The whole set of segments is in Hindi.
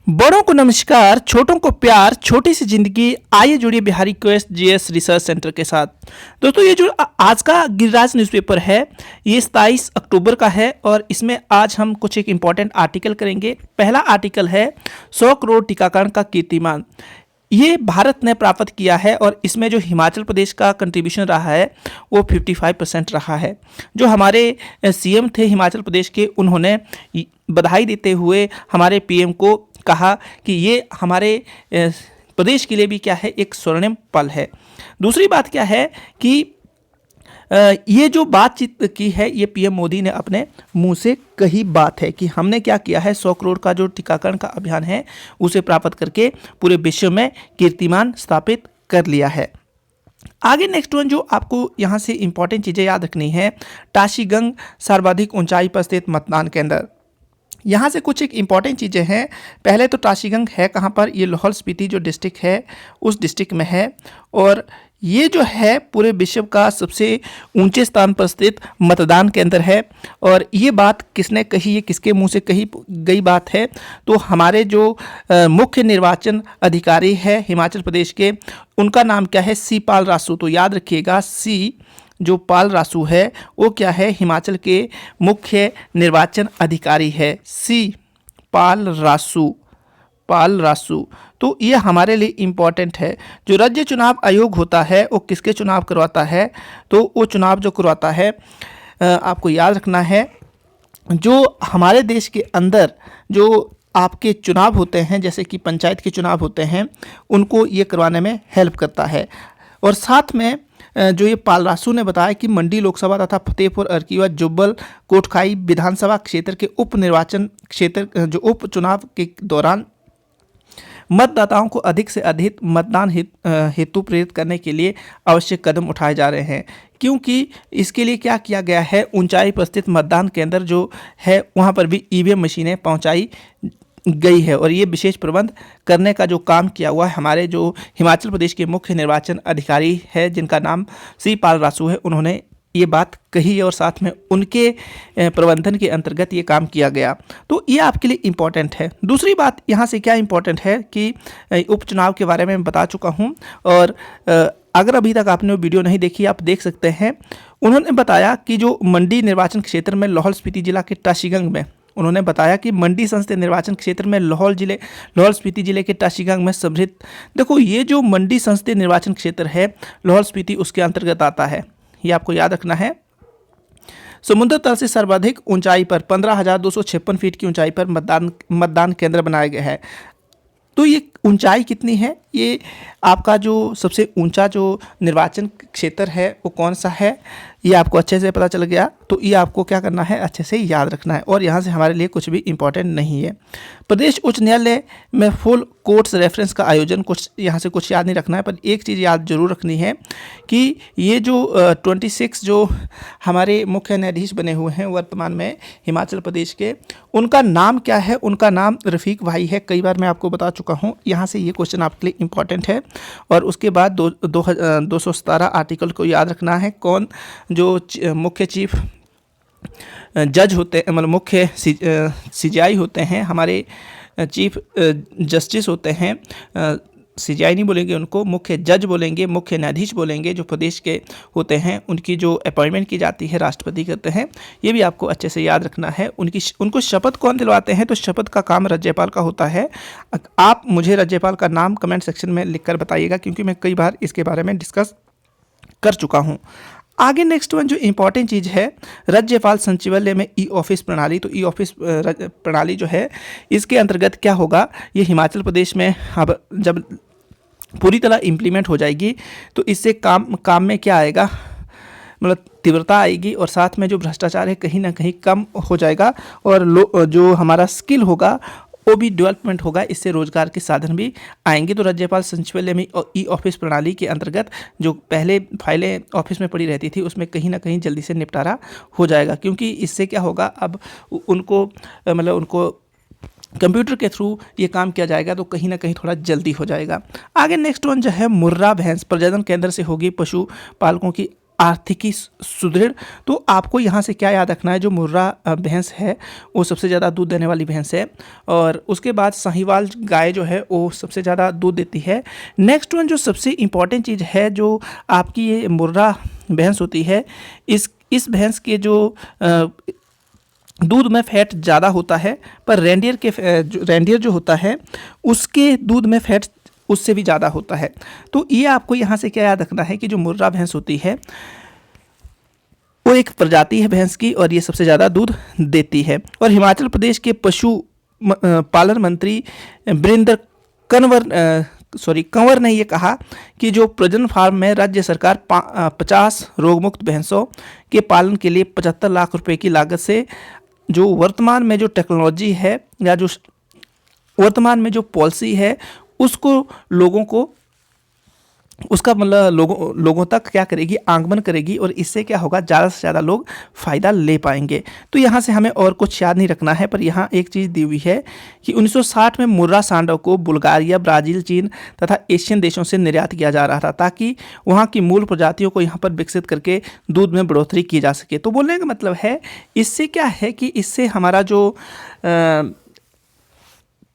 बड़ों को नमस्कार, छोटों को प्यार, छोटी सी जिंदगी। आइए जुड़िए Bihari quest GS research centre के साथ। दोस्तों, ये जो आज का गिरिराज न्यूज़पेपर है, ये 27 अक्टूबर का है और इसमें आज हम कुछ एक इम्पॉर्टेंट आर्टिकल करेंगे। पहला आर्टिकल है 100 करोड़ टीकाकरण का कीर्तिमान। ये भारत ने प्राप्त किया है और इसमें जो हिमाचल प्रदेश का कंट्रीब्यूशन रहा है वो 55% रहा है। जो हमारे सीएम थे हिमाचल प्रदेश के, उन्होंने बधाई देते हुए हमारे पीएम को कहा कि ये हमारे प्रदेश के लिए भी क्या है, एक स्वर्णिम पल है। दूसरी बात क्या है कि ये जो बातचीत की है, ये पीएम मोदी ने अपने मुंह से कही बात है कि हमने क्या किया है, 100 करोड़ का जो टीकाकरण का अभियान है उसे प्राप्त करके पूरे विश्व में कीर्तिमान स्थापित कर लिया है। आगे नेक्स्ट वन जो आपको यहाँ से इंपॉर्टेंट चीज़ें याद रखनी है, टाशीगंग सर्वाधिक ऊंचाई पर स्थित मतदान केंद्र। यहाँ से कुछ एक इम्पॉर्टेंट चीज़ें हैं। पहले तो टाशीगंग है कहाँ पर, ये लाहौल स्पीति जो डिस्ट्रिक्ट है उस डिस्ट्रिक्ट में है और ये जो है पूरे विश्व का सबसे ऊंचे स्थान पर स्थित मतदान केंद्र है। और ये बात किसने कही, ये किसके मुंह से कही गई बात है, तो हमारे जो मुख्य निर्वाचन अधिकारी है हिमाचल प्रदेश के, उनका नाम क्या है, सी पाल रासू। तो याद रखिएगा, सी जो पाल रासू है वो क्या है, हिमाचल के मुख्य निर्वाचन अधिकारी है, सी पाल रासू। तो ये हमारे लिए इम्पॉर्टेंट है। जो राज्य चुनाव आयोग होता है वो किसके चुनाव करवाता है, तो वो चुनाव जो करवाता है, आपको याद रखना है, जो हमारे देश के अंदर जो आपके चुनाव होते हैं, जैसे कि पंचायत के चुनाव होते हैं, उनको ये करवाने में हेल्प करता है। और साथ में जो ये पाल रासू ने बताया कि मंडी लोकसभा तथा फतेहपुर अर्कीवा जुब्बल कोटखाई विधानसभा क्षेत्र के उप निर्वाचन क्षेत्र जो उपचुनाव के दौरान मतदाताओं को अधिक से अधिक मतदान हेतु प्रेरित करने के लिए आवश्यक कदम उठाए जा रहे हैं। क्योंकि इसके लिए क्या किया गया है, ऊंचाई पर स्थित मतदान केंद्र जो है वहाँ पर भी ईवीएम मशीनें पहुँचाई गई है और ये विशेष प्रबंध करने का जो काम किया हुआ है हमारे जो हिमाचल प्रदेश के मुख्य निर्वाचन अधिकारी है, जिनका नाम सी पाल रासू है, उन्होंने ये बात कही है और साथ में उनके प्रबंधन के अंतर्गत ये काम किया गया। तो ये आपके लिए इम्पॉर्टेंट है। दूसरी बात यहाँ से क्या इम्पॉर्टेंट है कि उपचुनाव के बारे में मैं बता चुका हूँ और अगर अभी तक आपने वो वीडियो नहीं देखी, आप देख सकते हैं। उन्होंने बताया कि जो मंडी निर्वाचन क्षेत्र में लाहौल स्पीति जिला के टाशीगंग में, उन्होंने बताया कि मंडी संसदीय निर्वाचन क्षेत्र में लाहौल स्पीति जिले के टाशीगंग में समृद्ध, देखो ये जो मंडी संसदीय निर्वाचन क्षेत्र है लाहौल स्पीति उसके अंतर्गत आता है, ये आपको याद रखना है। समुद्र तल से सर्वाधिक ऊंचाई पर 15,256 फीट की ऊंचाई पर मतदान केंद्र बनाया गया है। तो ये ऊंचाई कितनी है, ये आपका जो सबसे ऊंचा जो निर्वाचन क्षेत्र है वो कौन सा है, ये आपको अच्छे से पता चल गया। तो ये आपको क्या करना है, अच्छे से याद रखना है और यहाँ से हमारे लिए कुछ भी इम्पोर्टेंट नहीं है। प्रदेश उच्च न्यायालय में फुल कोर्ट्स रेफरेंस का आयोजन, कुछ यहाँ से कुछ याद नहीं रखना है, पर एक चीज़ याद जरूर रखनी है कि ये जो 26 जो हमारे मुख्य न्यायाधीश बने हुए हैं वर्तमान में हिमाचल प्रदेश के, उनका नाम क्या है, उनका नाम रफ़ीक भाई है। कई बार मैं आपको बता चुका हूँ, यहाँ से ये क्वेश्चन आपके लिए इम्पॉर्टेंट है। और उसके बाद 217 आर्टिकल को याद रखना है। कौन जो मुख्य चीफ जज होते हैं, मतलब मुख्य सीजीआई होते हैं, हमारे चीफ जस्टिस होते हैं, सीजीआई नहीं बोलेंगे उनको, मुख्य जज बोलेंगे, मुख्य न्यायाधीश बोलेंगे, जो प्रदेश के होते हैं, उनकी जो अपॉइंटमेंट की जाती है राष्ट्रपति करते हैं। ये भी आपको अच्छे से याद रखना है। उनको शपथ कौन दिलवाते हैं, तो शपथ का काम राज्यपाल का होता है। आप मुझे राज्यपाल का नाम कमेंट सेक्शन में लिखकर बताइएगा, क्योंकि मैं कई बार इसके बारे में डिस्कस कर चुका हूँ। आगे नेक्स्ट वन जो इम्पॉर्टेंट चीज़ है, राज्यपाल सचिवालय में ई ऑफिस प्रणाली। तो ई ऑफिस प्रणाली जो है, इसके अंतर्गत क्या होगा, ये हिमाचल प्रदेश में अब जब पूरी तरह इम्प्लीमेंट हो जाएगी तो इससे काम में क्या आएगा, मतलब तीव्रता आएगी और साथ में जो भ्रष्टाचार है कहीं ना कहीं कम हो जाएगा और जो हमारा स्किल होगा वो भी डेवलपमेंट होगा, इससे रोजगार के साधन भी आएंगे। तो राज्यपाल सचिवालय में ई ऑफिस प्रणाली के अंतर्गत जो पहले फाइलें ऑफिस में पड़ी रहती थी उसमें कहीं ना कहीं जल्दी से निपटारा हो जाएगा, क्योंकि इससे क्या होगा, अब उनको कंप्यूटर के थ्रू ये काम किया जाएगा तो कहीं ना कहीं थोड़ा जल्दी हो जाएगा। आगे नेक्स्ट वन जो है, मुर्रा भैंस प्रजनन केंद्र से होगी पशु पालकों की आर्थिकी सुदृढ़। तो आपको यहाँ से क्या याद रखना है, जो मुर्रा भैंस है वो सबसे ज़्यादा दूध देने वाली भैंस है, और उसके बाद साहीवाल गाय जो है वो सबसे ज़्यादा दूध देती है। नेक्स्ट वन जो सबसे इम्पॉर्टेंट चीज़ है, जो आपकी ये मुर्रा भैंस होती है, इस भैंस के जो दूध में फैट ज़्यादा होता है, पर रेंडियर जो होता है उसके दूध में फैट उससे भी ज़्यादा होता है। तो ये आपको यहाँ से क्या याद रखना है कि जो मुर्रा भैंस होती है वो एक प्रजाति है भैंस की, और ये सबसे ज़्यादा दूध देती है। और हिमाचल प्रदेश के पशु पालन मंत्री वीरेंद्र कंवर ने ये कहा कि जो प्रजनन फार्म में राज्य सरकार 50 रोगमुक्त भैंसों के पालन के लिए 75 लाख रुपए की लागत से जो वर्तमान में जो टेक्नोलॉजी है या जो वर्तमान में जो पॉलिसी है उसको लोगों को उसका मतलब लोगों तक क्या करेगी, आगमन करेगी, और इससे क्या होगा, ज़्यादा से ज़्यादा लोग फ़ायदा ले पाएंगे। तो यहाँ से हमें और कुछ याद नहीं रखना है, पर यहाँ एक चीज़ दी हुई है कि 1960 में मुर्रा सांडों को बुल्गारिया, ब्राज़ील, चीन तथा एशियन देशों से निर्यात किया जा रहा था, ताकि वहाँ की मूल प्रजातियों को यहाँ पर विकसित करके दूध में बढ़ोतरी की जा सके। तो बोलने का मतलब है, इससे क्या है कि इससे हमारा जो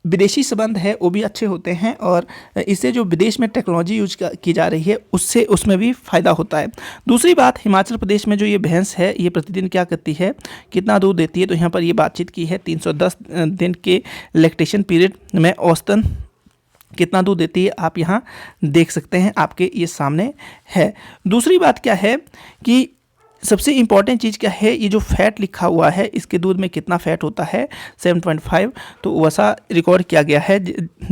विदेशी संबंध है वो भी अच्छे होते हैं, और इससे जो विदेश में टेक्नोलॉजी यूज की जा रही है उससे उसमें भी फ़ायदा होता है। दूसरी बात, हिमाचल प्रदेश में जो ये भैंस है ये प्रतिदिन क्या करती है, कितना दूध देती है, तो यहाँ पर ये बातचीत की है 310 दिन के लैक्टेशन पीरियड में औसतन कितना दूध देती है, आप यहाँ देख सकते हैं, आपके ये सामने है। दूसरी बात क्या है कि सबसे इम्पॉर्टेंट चीज़ क्या है, ये जो फैट लिखा हुआ है इसके दूध में कितना फैट होता है 7.5, तो वैसा रिकॉर्ड किया गया है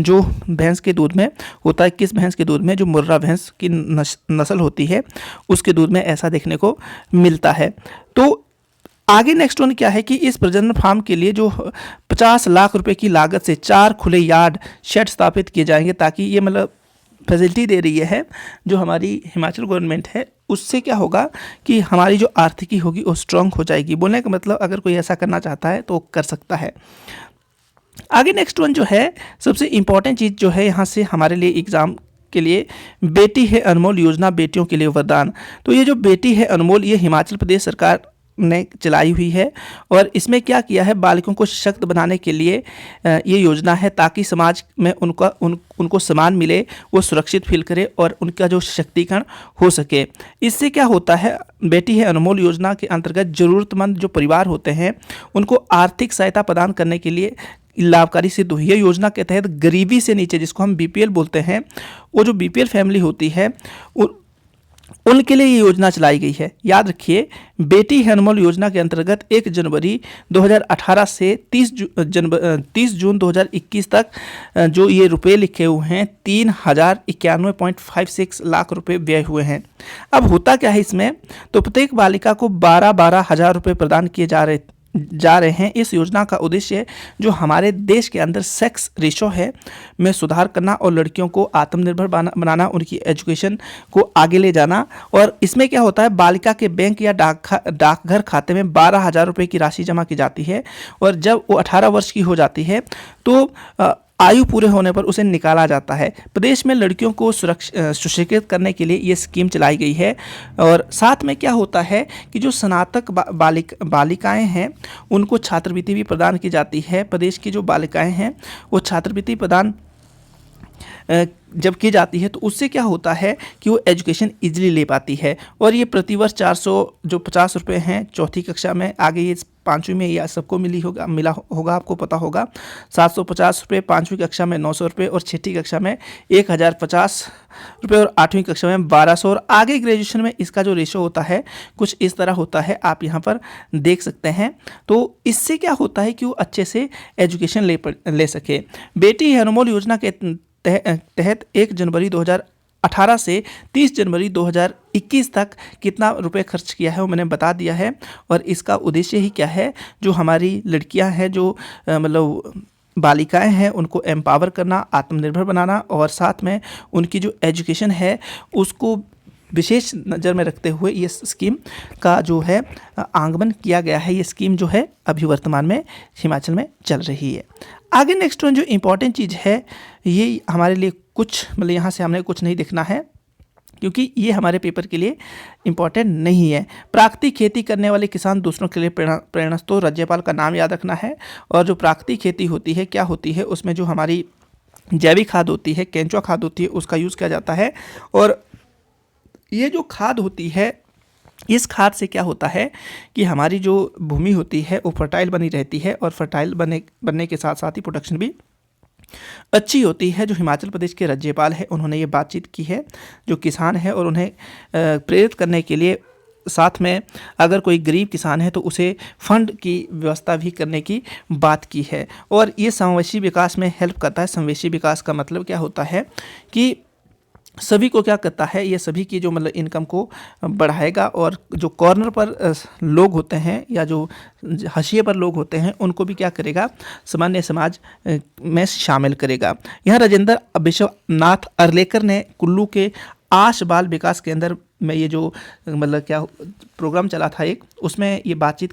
जो भैंस के दूध में होता है। किस भैंस के दूध में, जो मुर्रा भैंस की नस्ल होती है उसके दूध में ऐसा देखने को मिलता है। तो आगे नेक्स्ट वन क्या है कि इस प्रजनन फार्म के लिए जो 50 लाख रुपए की लागत से 4 खुले यार्ड शेड स्थापित किए जाएंगे, ताकि ये मतलब फैसिलिटी दे रही है जो हमारी हिमाचल गवर्नमेंट है, उससे क्या होगा कि हमारी जो आर्थिकी होगी वो स्ट्रांग हो जाएगी। बोलने का मतलब अगर कोई ऐसा करना चाहता है तो कर सकता है। आगे नेक्स्ट वन जो है, सबसे इम्पॉर्टेंट चीज़ जो है यहाँ से हमारे लिए एग्ज़ाम के लिए, बेटी है अनमोल योजना बेटियों के लिए वरदान। तो ये जो बेटी है अनमोल, ये हिमाचल प्रदेश सरकार ने चलाई हुई है, और इसमें क्या किया है, बालिकाओं को सशक्त बनाने के लिए ये योजना है, ताकि समाज में उनको सम्मान मिले, वो सुरक्षित फील करे और उनका जो सशक्तिकरण हो सके। इससे क्या होता है, बेटी है अनमोल योजना के अंतर्गत ज़रूरतमंद जो परिवार होते हैं उनको आर्थिक सहायता प्रदान करने के लिए लाभकारी सिद्ध हुई है। योजना के तहत गरीबी से नीचे, जिसको हम BPL बोलते हैं, वो जो BPL फैमिली होती है उनके लिए ये योजना चलाई गई है। याद रखिए, बेटी है अनमोल योजना के अंतर्गत 1 जनवरी 2018 से 30 जून 2021 तक जो ये रुपए लिखे हुए हैं 3091.56 लाख रुपए व्यय हुए हैं। अब होता क्या है इसमें, तो प्रत्येक बालिका को 12 हज़ार रुपये प्रदान किए जा रहे हैं। इस योजना का उद्देश्य जो हमारे देश के अंदर सेक्स रेशो है में सुधार करना और लड़कियों को आत्मनिर्भर बनाना, उनकी एजुकेशन को आगे ले जाना। और इसमें क्या होता है, बालिका के बैंक या डाकघर खाते में 12 हज़ार रुपये की राशि जमा की जाती है, और जब वो 18 वर्ष की हो जाती है तो आयु पूरे होने पर उसे निकाला जाता है। प्रदेश में लड़कियों को सुशिक्षित करने के लिए ये स्कीम चलाई गई है। और साथ में क्या होता है कि जो स्नातक बालिकाएं हैं उनको छात्रवृत्ति भी प्रदान की जाती है। प्रदेश की जो बालिकाएं हैं वो छात्रवृत्ति प्रदान जब की जाती है तो उससे क्या होता है कि वो एजुकेशन इजीली ले पाती है। और ये प्रतिवर्ष 450 रुपये हैं चौथी कक्षा में, आगे ये 5वीं में या सबको मिला होगा, आपको पता होगा। 750 रुपये 5वीं कक्षा में, 900 रुपये, और 6ठी कक्षा में 1050 रुपये, और 8वीं कक्षा में 1200, और आगे ग्रेजुएशन में इसका जो रेशो होता है कुछ इस तरह होता है, आप यहाँ पर देख सकते हैं। तो इससे क्या होता है कि वो अच्छे से एजुकेशन ले सके। बेटी है अनमोल योजना के तहत 1 जनवरी 2018 से 30 जनवरी 2021 तक कितना रुपए खर्च किया है वो मैंने बता दिया है। और इसका उद्देश्य ही क्या है, जो हमारी लड़कियां हैं, जो मतलब बालिकाएं हैं, उनको एम्पावर करना, आत्मनिर्भर बनाना, और साथ में उनकी जो एजुकेशन है उसको विशेष नज़र में रखते हुए ये स्कीम का जो है आगमन किया गया है। ये स्कीम जो है अभी वर्तमान में हिमाचल में चल रही है। आगे नेक्स्ट वन जो इम्पॉर्टेंट चीज़ है, ये हमारे लिए कुछ मतलब यहाँ से हमने कुछ नहीं देखना है, क्योंकि ये हमारे पेपर के लिए इम्पॉर्टेंट नहीं है। प्राकृतिक खेती करने वाले किसान दूसरों के लिए प्रेरणा तो राज्यपाल का नाम याद रखना है। और जो प्राकृतिक खेती होती है क्या होती है, उसमें जो हमारी जैविक खाद होती है, केंचुआ खाद होती है, उसका यूज़ किया जाता है। और ये जो खाद होती है, इस खाद से क्या होता है कि हमारी जो भूमि होती है वो फर्टाइल बनी रहती है, और फर्टाइल बनने के साथ साथ ही प्रोडक्शन भी अच्छी होती है। जो हिमाचल प्रदेश के राज्यपाल है उन्होंने ये बातचीत की है जो किसान है, और उन्हें प्रेरित करने के लिए साथ में अगर कोई गरीब किसान है तो उसे फंड की व्यवस्था भी करने की बात की है। और ये समावेशी विकास में हेल्प करता है। समावेशी विकास का मतलब क्या होता है कि सभी को क्या करता है, ये सभी की जो मतलब इनकम को बढ़ाएगा, और जो कॉर्नर पर लोग होते हैं या जो हाशिए पर लोग होते हैं उनको भी क्या करेगा, सामान्य समाज में शामिल करेगा। यहाँ राजेंद्र विश्वनाथ अर्लेकर ने कुल्लू के आश बाल विकास केंद्र में ये जो मतलब क्या प्रोग्राम चला था एक, उसमें ये बातचीत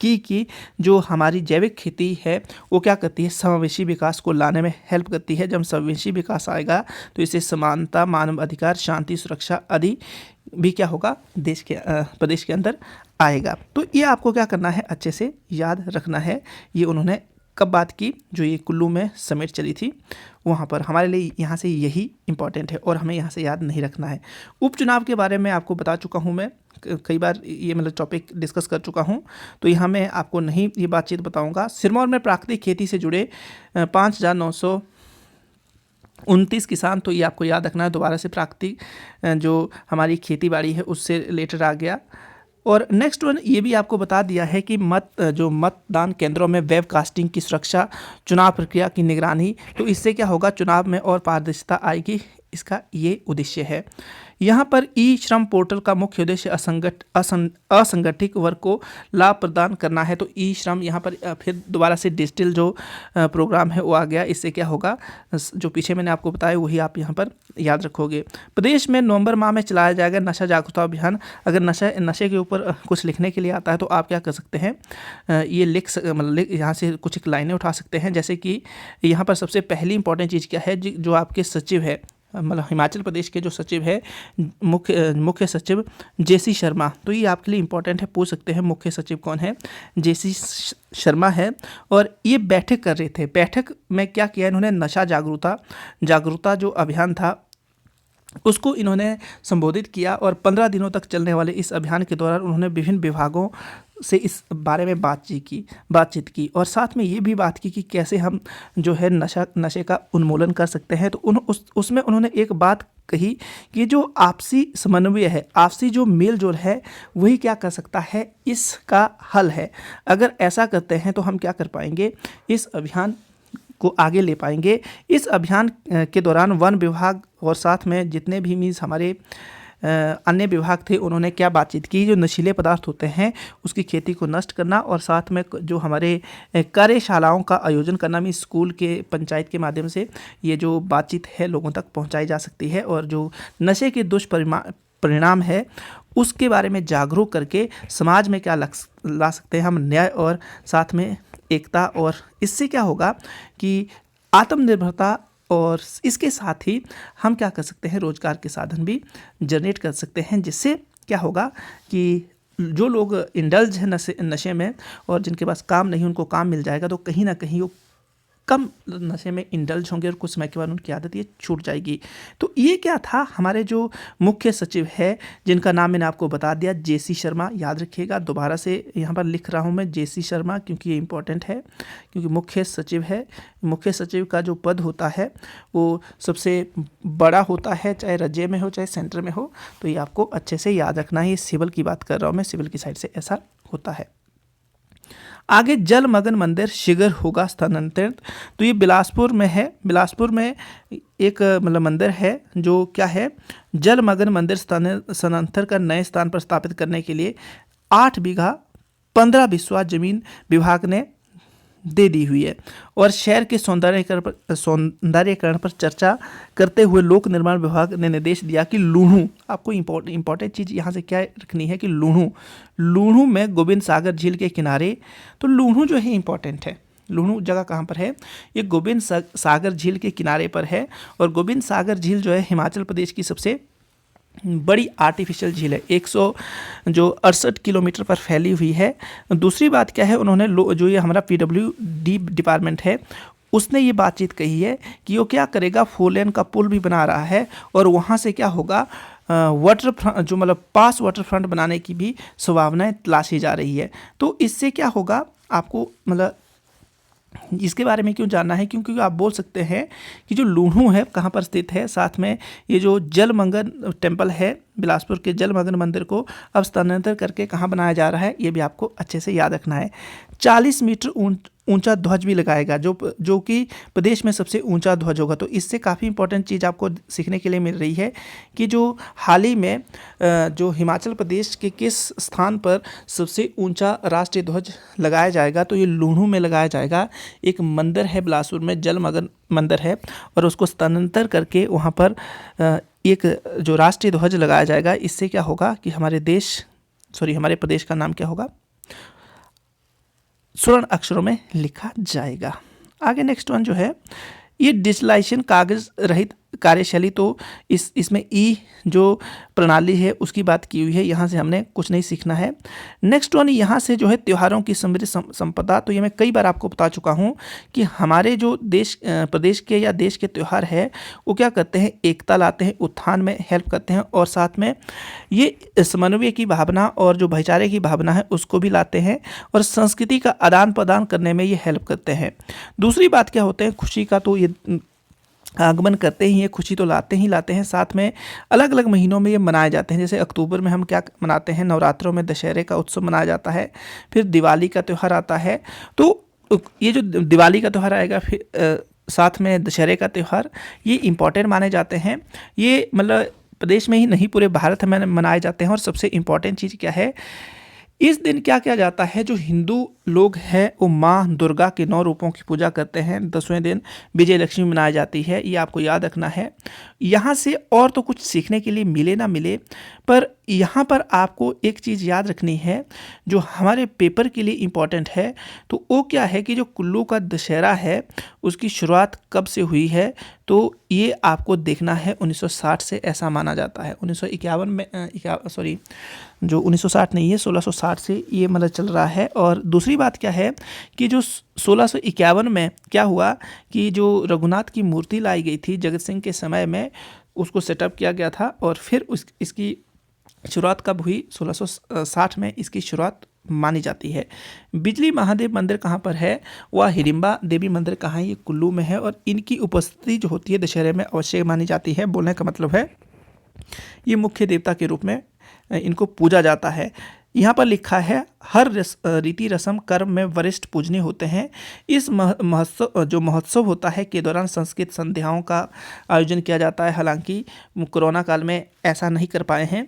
की जो हमारी जैविक खेती है वो क्या करती है, समावेशी विकास को लाने में हेल्प करती है। जब समावेशी विकास आएगा तो इससे समानता, मानव अधिकार, शांति, सुरक्षा आदि भी क्या होगा, देश के प्रदेश के अंदर आएगा। तो ये आपको क्या करना है, अच्छे से याद रखना है। ये उन्होंने कब बात की, जो ये कुल्लू में समिट चली थी वहाँ पर। हमारे लिए यहाँ से यही इम्पॉर्टेंट है और हमें यहाँ से याद नहीं रखना है। उपचुनाव के बारे में आपको बता चुका हूँ, मैं कई बार ये मतलब टॉपिक डिस्कस कर चुका हूँ, तो यहाँ मैं आपको नहीं ये बातचीत बताऊँगा। सिरमौर में प्राकृतिक खेती से जुड़े 5,929 किसान, तो ये आपको याद रखना है। दोबारा से प्राकृतिक जो हमारी खेती बाड़ी है उससे रिलेटेड आ गया। और नेक्स्ट वन ये भी आपको बता दिया है कि मतदान केंद्रों में वेब कास्टिंग की सुरक्षा, चुनाव प्रक्रिया की निगरानी, तो इससे क्या होगा, चुनाव में और पारदर्शिता आएगी, इसका ये उद्देश्य है। यहाँ पर ई श्रम पोर्टल का मुख्य उद्देश्य असंगठित वर्ग को लाभ प्रदान करना है। तो ई श्रम यहाँ पर फिर दोबारा से डिजिटल जो प्रोग्राम है वो आ गया। इससे क्या होगा, जो पीछे मैंने आपको बताया वही आप यहाँ पर याद रखोगे। प्रदेश में नवंबर माह में चलाया जाएगा नशा जागरूकता अभियान। अगर नशे के ऊपर कुछ लिखने के लिए आता है तो आप क्या कर सकते हैं, ये मतलब यहाँ से कुछ एक लाइनें उठा सकते हैं। जैसे कि यहाँ पर सबसे पहली इंपॉर्टेंट चीज़ क्या है, जो आपके सचिव है, मतलब हिमाचल प्रदेश के जो सचिव है, मुख्य सचिव जेसी शर्मा, तो ये आपके लिए इंपॉर्टेंट है, पूछ सकते हैं मुख्य सचिव कौन है, जेसी शर्मा है। और ये बैठक कर रहे थे। बैठक में क्या किया इन्होंने, नशा जागरूकता जो अभियान था उसको इन्होंने संबोधित किया। और 15 दिनों तक चलने वाले इस अभियान के दौरान उन्होंने विभिन्न विभागों से इस बारे में बातचीत की और साथ में ये भी बात की कि कैसे हम जो है नशे का उन्मूलन कर सकते हैं। तो उसमें उन्होंने एक बात कही कि जो आपसी समन्वय है, आपसी जो मेल जोल है, वही क्या कर सकता है, इसका हल है। अगर ऐसा करते हैं तो हम क्या कर पाएंगे, इस अभियान को आगे ले पाएंगे। इस अभियान के दौरान वन विभाग और साथ में जितने भी मीन्स हमारे अन्य विभाग थे, उन्होंने क्या बातचीत की, जो नशीले पदार्थ होते हैं उसकी खेती को नष्ट करना, और साथ में जो हमारे कार्यशालाओं का आयोजन करना, मीन्स स्कूल के, पंचायत के माध्यम से ये जो बातचीत है लोगों तक पहुंचाई जा सकती है। और जो नशे के दुष्परिणाम है उसके बारे में जागरूक करके समाज में क्या ला सकते हैं हम, न्याय और साथ में एकता। और इससे क्या होगा कि आत्मनिर्भरता, और इसके साथ ही हम क्या कर सकते हैं, रोजगार के साधन भी जनरेट कर सकते हैं। जिससे क्या होगा कि जो लोग इंडल्ज हैं नशे में और जिनके पास काम नहीं, उनको काम मिल जाएगा, तो कहीं ना कहीं वो कम नशे में इंडल्ज होंगे और कुछ समय के बाद उनकी आदत ये छूट जाएगी। तो ये क्या था, हमारे जो मुख्य सचिव है जिनका नाम मैंने आपको बता दिया, जेसी शर्मा, याद रखिएगा। दोबारा से यहाँ पर लिख रहा हूँ मैं जेसी शर्मा, क्योंकि ये इंपॉर्टेंट है, क्योंकि मुख्य सचिव है। मुख्य सचिव का जो पद होता है वो सबसे बड़ा होता है, चाहे राज्य में हो चाहे सेंटर में हो। तो ये आपको अच्छे से याद रखना है। ये सिविल की बात कर रहा हूँ मैं, सिविल की साइड से ऐसा होता है। आगे जलमग्न मंदिर शीघ्र होगा स्थानांतरित। तो ये बिलासपुर में है। बिलासपुर में एक मतलब मंदिर है जो क्या है, जलमग्न मंदिर स्थानांतरण कर नए स्थान पर स्थापित करने के लिए 8 बीघा 15 बिस्वा जमीन विभाग ने दे दी हुई है। और शहर के सौंदर्यीकरण पर चर्चा करते हुए लोक निर्माण विभाग ने निर्देश दिया कि लूणू, आपको इंपॉर्टेंट चीज़ यहाँ से क्या रखनी है कि लूणू में गोविंद सागर झील के किनारे, तो लूणू जो है इंपॉर्टेंट है। लूणू जगह कहाँ पर है, ये गोविंद सागर झील के किनारे पर है। और गोविंद सागर झील जो है हिमाचल प्रदेश की सबसे बड़ी आर्टिफिशियल झील है, 168 किलोमीटर पर फैली हुई है। दूसरी बात क्या है, उन्होंने जो ये हमारा PWD डिपार्टमेंट है उसने ये बातचीत कही है कि वो क्या करेगा, 4 लेन का पुल भी बना रहा है और वहाँ से क्या होगा, वाटर फ्रंट जो मतलब पास वाटर फ्रंट बनाने की भी संभावनाएं तलाशी जा रही है। तो इससे क्या होगा, आपको मतलब इसके बारे में क्यों जानना है, क्योंकि आप बोल सकते हैं कि जो लुहणु है कहाँ पर स्थित है, साथ में ये जो जलमंगन टेम्पल है बिलासपुर के जलमंगन मंदिर को अब स्थानांतरित करके कहाँ बनाया जा रहा है, ये भी आपको अच्छे से याद रखना है। 40 मीटर ऊंचा ध्वज भी लगाएगा, जो कि प्रदेश में सबसे ऊंचा ध्वज होगा। तो इससे काफ़ी इंपॉर्टेंट चीज़ आपको सीखने के लिए मिल रही है कि जो हाल ही में जो हिमाचल प्रदेश के किस स्थान पर सबसे ऊंचा राष्ट्रीय ध्वज लगाया जाएगा, तो ये लुहणु में लगाया जाएगा। एक मंदिर है बिलासपुर में, जलमंगन मंदिर है, और उसको स्थानांतरित करके वहाँ पर एक जो राष्ट्रीय ध्वज लगाया जाएगा। इससे क्या होगा कि हमारे प्रदेश का नाम क्या होगा, स्वर्ण अक्षरों में लिखा जाएगा। आगे नेक्स्ट वन जो है, ये डिजिटलाइजेशन कागज रहित कार्यशैली, तो इसमें ई जो प्रणाली है उसकी बात की हुई है, यहाँ से हमने कुछ नहीं सीखना है। नेक्स्ट वन यहाँ से जो है त्योहारों की समृद्ध संपदा, तो ये मैं कई बार आपको बता चुका हूँ कि हमारे जो प्रदेश के या देश के त्यौहार है वो क्या करते हैं, एकता लाते हैं, उत्थान में हेल्प करते हैं, और साथ में ये समन्वय की भावना और जो भाईचारे की भावना है उसको भी लाते हैं, और संस्कृति का आदान प्रदान करने में ये हेल्प करते हैं। दूसरी बात क्या होते हैं, खुशी का तो ये आगमन करते ही ये खुशी तो लाते हैं, साथ में अलग अलग महीनों में ये मनाए जाते हैं। जैसे अक्टूबर में हम क्या मनाते हैं, नवरात्रों में दशहरे का उत्सव मनाया जाता है, फिर दिवाली का त्यौहार आता है। तो ये जो दिवाली का त्यौहार आएगा, फिर साथ में दशहरे का त्यौहार, ये इम्पॉर्टेंट माने जाते हैं। ये मतलब प्रदेश में ही नहीं पूरे भारत में मनाए जाते हैं। और सबसे इम्पॉर्टेंट चीज़ क्या है, इस दिन क्या किया जाता है, जो हिंदू लोग हैं वो माँ दुर्गा के 9 रूपों की पूजा करते हैं। 10वें दिन विजय लक्ष्मी मनाई जाती है, ये आपको याद रखना है। यहाँ से और तो कुछ सीखने के लिए मिले ना मिले, पर यहाँ पर आपको एक चीज़ याद रखनी है जो हमारे पेपर के लिए इम्पॉर्टेंट है। तो वो क्या है कि जो कुल्लू का दशहरा है उसकी शुरुआत कब से हुई है, तो ये आपको देखना है। 1960 से ऐसा माना जाता है। 1951 में जो 1960 नहीं है, 1660 से ये मतलब चल रहा है। और दूसरी बात क्या है कि जो 1651 में क्या हुआ कि जो रघुनाथ की मूर्ति लाई गई थी जगत सिंह के समय में, उसको सेटअप किया गया था, और फिर इसकी शुरुआत कब हुई, 1660 में इसकी शुरुआत मानी जाती है। बिजली महादेव मंदिर कहाँ पर है, वह हिडिंबा देवी मंदिर कहाँ है, ये कुल्लू में है, और इनकी उपस्थिति जो होती है दशहरे में अवश्य मानी जाती है। बोलने का मतलब है ये मुख्य देवता के रूप में इनको पूजा जाता है। यहाँ पर लिखा है, हर रीति रस्म कर्म में वरिष्ठ पूजनीय होते हैं। इस महोत्सव होता है के दौरान संस्कृत संध्याओं का आयोजन किया जाता है। हालांकि कोरोना काल में ऐसा नहीं कर पाए हैं,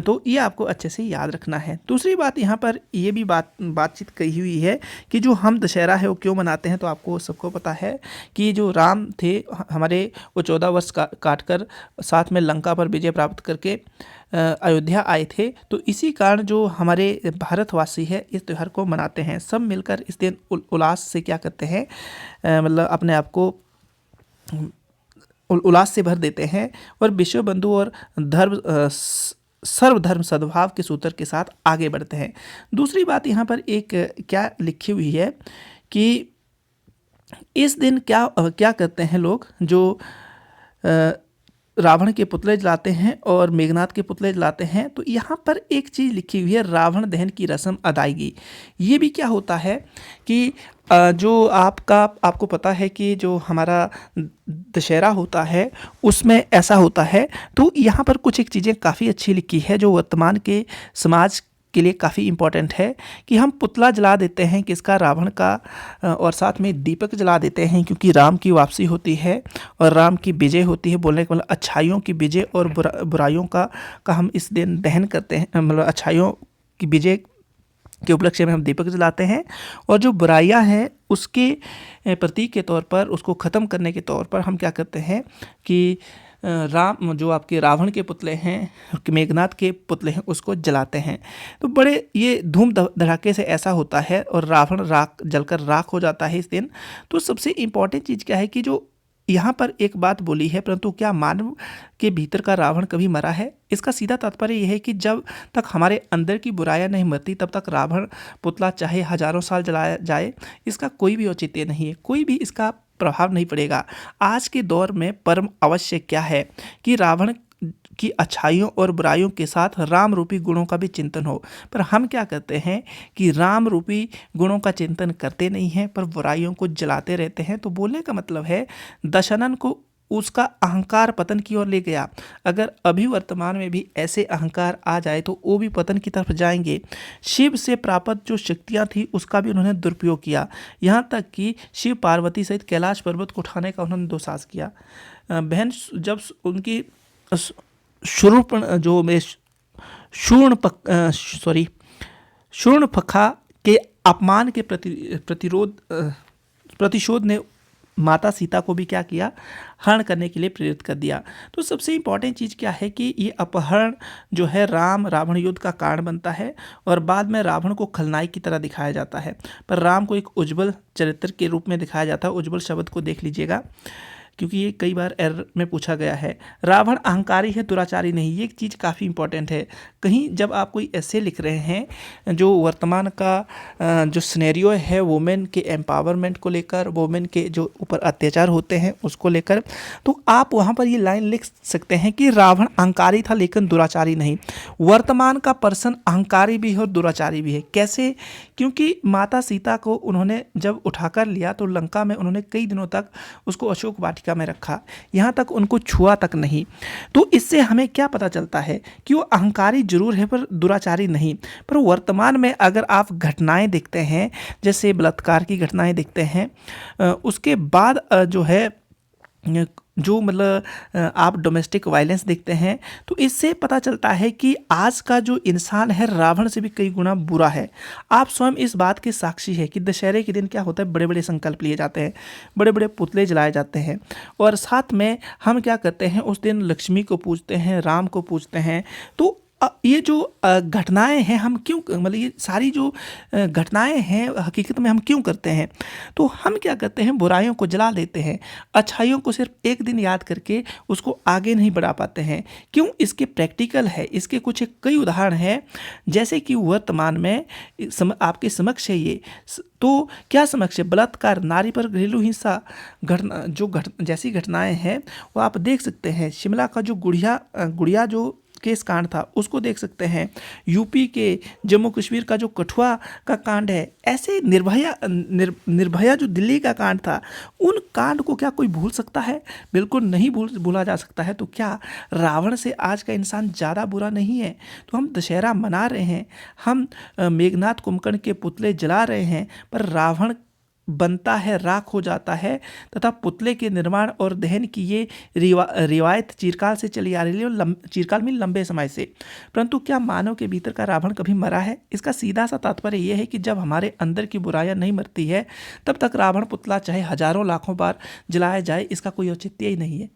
तो ये आपको अच्छे से याद रखना है। दूसरी बात यहाँ पर ये भी बातचीत कही हुई है कि जो हम दशहरा है वो क्यों मनाते हैं। तो आपको सबको पता है कि जो राम थे हमारे, वो 14 वर्ष काट कर साथ में लंका पर विजय प्राप्त करके अयोध्या आए थे। तो इसी कारण जो हमारे भारतवासी है इस त्यौहार को मनाते हैं। सब मिलकर इस दिन उल्लास से क्या करते हैं, मतलब अपने आप को उल्लास से भर देते हैं, और विश्व बंधु और सर्वधर्म सद्भाव के सूत्र के साथ आगे बढ़ते हैं। दूसरी बात यहाँ पर एक क्या लिखी हुई है कि इस दिन क्या करते हैं लोग, जो रावण के पुतले जलाते हैं और मेघनाथ के पुतले जलाते हैं। तो यहाँ पर एक चीज़ लिखी हुई है, रावण दहन की रस्म अदायगी। ये भी क्या होता है कि जो आपको पता है कि जो हमारा दशहरा होता है उसमें ऐसा होता है। तो यहाँ पर कुछ एक चीज़ें काफ़ी अच्छी लिखी है जो वर्तमान के समाज के लिए काफ़ी इम्पोर्टेंट है कि हम पुतला जला देते हैं किसका, रावण का, और साथ में दीपक जला देते हैं क्योंकि राम की वापसी होती है और राम की विजय होती है। बोलने का मतलब अच्छाइयों की विजय और बुराइयों का हम इस दिन दहन करते हैं, मतलब अच्छाइयों की विजय के उपलक्ष्य में हम दीपक जलाते हैं, और जो बुराइयां हैं उसके प्रतीक के तौर पर, उसको ख़त्म करने के तौर पर हम क्या करते हैं कि जो आपके रावण के पुतले हैं, मेघनाथ के पुतले हैं, उसको जलाते हैं। तो बड़े ये धूम धड़ाके से ऐसा होता है, और रावण जलकर राख हो जाता है इस दिन। तो सबसे इम्पॉर्टेंट चीज़ क्या है कि जो यहाँ पर एक बात बोली है, परंतु क्या मानव के भीतर का रावण कभी मरा है? इसका सीधा तात्पर्य यह है कि जब तक हमारे अंदर की बुराइयां नहीं मरती तब तक रावण पुतला चाहे हजारों साल जलाया जाए इसका कोई भी औचित्य नहीं है, कोई भी इसका प्रभाव नहीं पड़ेगा। आज के दौर में परम अवश्य क्या है कि रावण की अच्छाइयों और बुराइयों के साथ राम रूपी गुणों का भी चिंतन हो। पर हम क्या करते हैं कि राम रूपी गुणों का चिंतन करते नहीं हैं, पर बुराइयों को जलाते रहते हैं। तो बोलने का मतलब है दशनन को उसका अहंकार पतन की ओर ले गया। अगर अभी वर्तमान में भी ऐसे अहंकार आ जाए तो वो भी पतन की तरफ जाएंगे। शिव से प्राप्त जो शक्तियां थी उसका भी उन्होंने दुरुपयोग किया, यहाँ तक कि शिव पार्वती सहित कैलाश पर्वत को उठाने का उन्होंने दुस्साहस किया। बहन जब उनकी शूर्पण जो में शूर्णपखा के अपमान के प्रतिशोध ने माता सीता को भी क्या किया, हरण करने के लिए प्रेरित कर दिया। तो सबसे इम्पॉर्टेंट चीज़ क्या है कि ये अपहरण जो है राम रावण युद्ध का कारण बनता है और बाद में रावण को खलनायक की तरह दिखाया जाता है, पर राम को एक उज्जवल चरित्र के रूप में दिखाया जाता है। उज्जवल शब्द को देख लीजिएगा क्योंकि ये कई बार एरर में पूछा गया है। रावण अहंकारी है, दुराचारी नहीं। ये चीज़ काफ़ी इंपॉर्टेंट है। कहीं जब आप कोई ऐसे लिख रहे हैं जो वर्तमान का जो सिनेरियो है वुमेन के एम्पावरमेंट को लेकर, वुमेन के जो ऊपर अत्याचार होते हैं उसको लेकर, तो आप वहाँ पर ये लाइन लिख सकते हैं कि रावण अहंकारी था लेकिन दुराचारी नहीं। वर्तमान का पर्सन अहंकारी भी है और दुराचारी भी है। कैसे? क्योंकि माता सीता को उन्होंने जब उठाकर लिया तो लंका में उन्होंने कई दिनों तक उसको अशोक वाटिका में रखा, यहाँ तक उनको छुआ तक नहीं। तो इससे हमें क्या पता चलता है कि वो अहंकारी जरूर है पर दुराचारी नहीं। पर वर्तमान में अगर आप घटनाएं देखते हैं, जैसे बलात्कार की घटनाएं देखते हैं, उसके बाद जो है जो मतलब आप डोमेस्टिक वायलेंस देखते हैं, तो इससे पता चलता है कि आज का जो इंसान है रावण से भी कई गुना बुरा है। आप स्वयं इस बात के साक्षी है कि दशहरे के दिन क्या होता है, बड़े बड़े संकल्प लिए जाते हैं, बड़े बड़े पुतले जलाए जाते हैं और साथ में हम क्या करते हैं उस दिन लक्ष्मी को पूजते हैं, राम को पूजते हैं। तो ये जो घटनाएं हैं हम क्यों, मतलब ये सारी जो घटनाएं हैं हकीकत में हम क्यों करते हैं? तो हम क्या करते हैं, बुराइयों को जला देते हैं, अच्छाइयों को सिर्फ एक दिन याद करके उसको आगे नहीं बढ़ा पाते हैं। क्यों? इसके प्रैक्टिकल है, इसके कुछ कई उदाहरण हैं, जैसे कि वर्तमान में आपके समक्ष है ये। तो क्या समक्ष है? बलात्कार, नारी पर घरेलू हिंसा जैसी घटनाएं हैं वो आप देख सकते हैं। शिमला का जो गुड़िया जो केस कांड था उसको देख सकते हैं। यूपी के जम्मू कश्मीर का जो कठुआ का कांड है, ऐसे निर्भया जो दिल्ली का कांड था, उन कांड को क्या कोई भूल सकता है? बिल्कुल नहीं भूला जा सकता है। तो क्या रावण से आज का इंसान ज़्यादा बुरा नहीं है? तो हम दशहरा मना रहे हैं, हम मेघनाथ कुंभकर्ण के पुतले जला रहे हैं, पर रावण बनता है, राख हो जाता है, तथा पुतले के निर्माण और दहन की ये रिवायत चिरकाल से चली आ रही है, चिरकाल में लंबे समय से। परंतु क्या मानव के भीतर का रावण कभी मरा है? इसका सीधा सा तात्पर्य यह है कि जब हमारे अंदर की बुराइयां नहीं मरती है तब तक रावण पुतला चाहे हजारों लाखों बार जलाया जाए इसका कोई औचित्य ही नहीं है।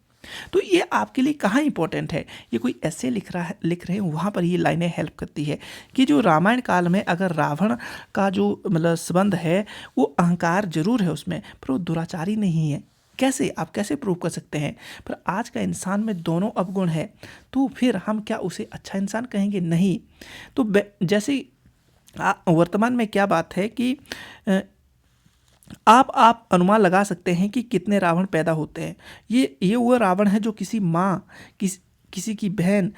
तो ये आपके लिए कहाँ इंपॉर्टेंट है? ये कोई ऐसे लिख रहे हैं वहाँ पर ये लाइनें हेल्प करती है कि जो रामायण काल में अगर रावण का जो मतलब संबंध है वो अहंकार जरूर है उसमें, पर वो दुराचारी नहीं है। कैसे? आप कैसे प्रूव कर सकते हैं? पर आज का इंसान में दोनों अवगुण है, तो फिर हम क्या उसे अच्छा इंसान कहेंगे? नहीं। तो जैसे वर्तमान में क्या बात है कि आप अनुमान लगा सकते हैं कि कितने रावण पैदा होते हैं। ये वो रावण है जो किसी माँ किसी की बहन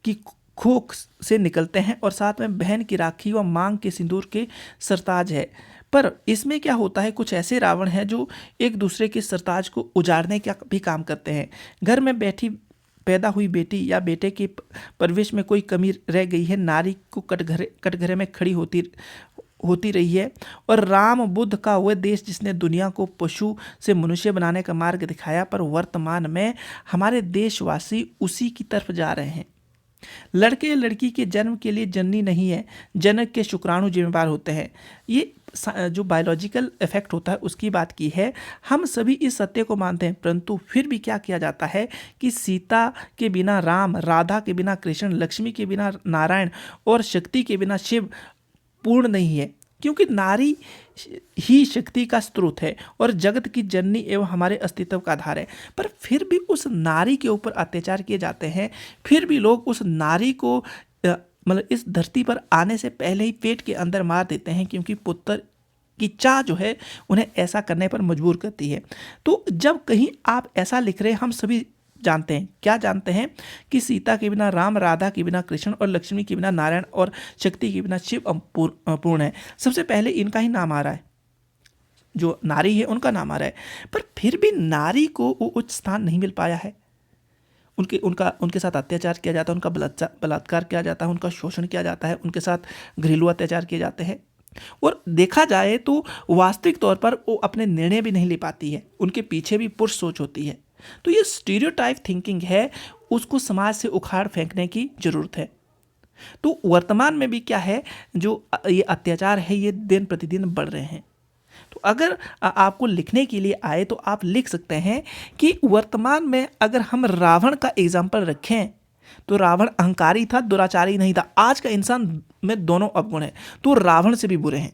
की खोख से निकलते हैं और साथ में बहन की राखी व मांग के सिंदूर के सरताज है। पर इसमें क्या होता है, कुछ ऐसे रावण हैं जो एक दूसरे के सरताज को उजाड़ने का भी काम करते हैं। घर में पैदा हुई बेटी या बेटे के परवरिश में कोई कमी रह गई है, नारी को कटघरे में खड़ी होती रही है। और राम बुद्ध का वह देश जिसने दुनिया को पशु से मनुष्य बनाने का मार्ग दिखाया, पर वर्तमान में हमारे देशवासी उसी की तरफ जा रहे हैं। लड़के लड़की के जन्म के लिए जननी नहीं है, जनक के शुक्राणु जिम्मेदार होते हैं। ये जो बायोलॉजिकल इफेक्ट होता है उसकी बात की है। हम सभी इस सत्य को मानते हैं, परंतु फिर भी क्या किया जाता है कि सीता के बिना राम, राधा के बिना कृष्ण, लक्ष्मी के बिना नारायण और शक्ति के बिना शिव पूर्ण नहीं है। क्योंकि नारी ही शक्ति का स्रोत है और जगत की जननी एवं हमारे अस्तित्व का आधार है। पर फिर भी उस नारी के ऊपर अत्याचार किए जाते हैं, फिर भी लोग उस नारी को मतलब इस धरती पर आने से पहले ही पेट के अंदर मार देते हैं, क्योंकि पुत्र की चाह जो है उन्हें ऐसा करने पर मजबूर करती है। तो जब कहीं आप ऐसा लिख रहे हैं, हम सभी जानते हैं, क्या जानते हैं कि सीता के बिना राम, राधा के बिना कृष्ण और लक्ष्मी के बिना नारायण और शक्ति के बिना शिव अपूर्ण है। सबसे पहले इनका ही नाम आ रहा है, जो नारी है उनका नाम आ रहा है, पर फिर भी नारी को वो उच्च स्थान नहीं मिल पाया है। उनके साथ अत्याचार किया जाता है, उनका बलात्कार किया जाता है, उनका शोषण किया जाता है, उनके साथ घरेलू अत्याचार किए जाते हैं। और देखा जाए तो वास्तविक तौर पर वो अपने निर्णय भी नहीं ले पाती है, उनके पीछे भी पुरुष सोच होती है। तो ये स्टीरियोटाइप थिंकिंग है, उसको समाज से उखाड़ फेंकने की जरूरत है। तो वर्तमान में भी क्या है, जो ये अत्याचार है ये दिन प्रतिदिन बढ़ रहे हैं। तो अगर आपको लिखने के लिए आए तो आप लिख सकते हैं कि वर्तमान में अगर हम रावण का एग्जाम्पल रखें तो रावण अहंकारी था, दुराचारी नहीं था। आज का इंसान में दोनों अवगुण है, तो रावण से भी बुरे हैं।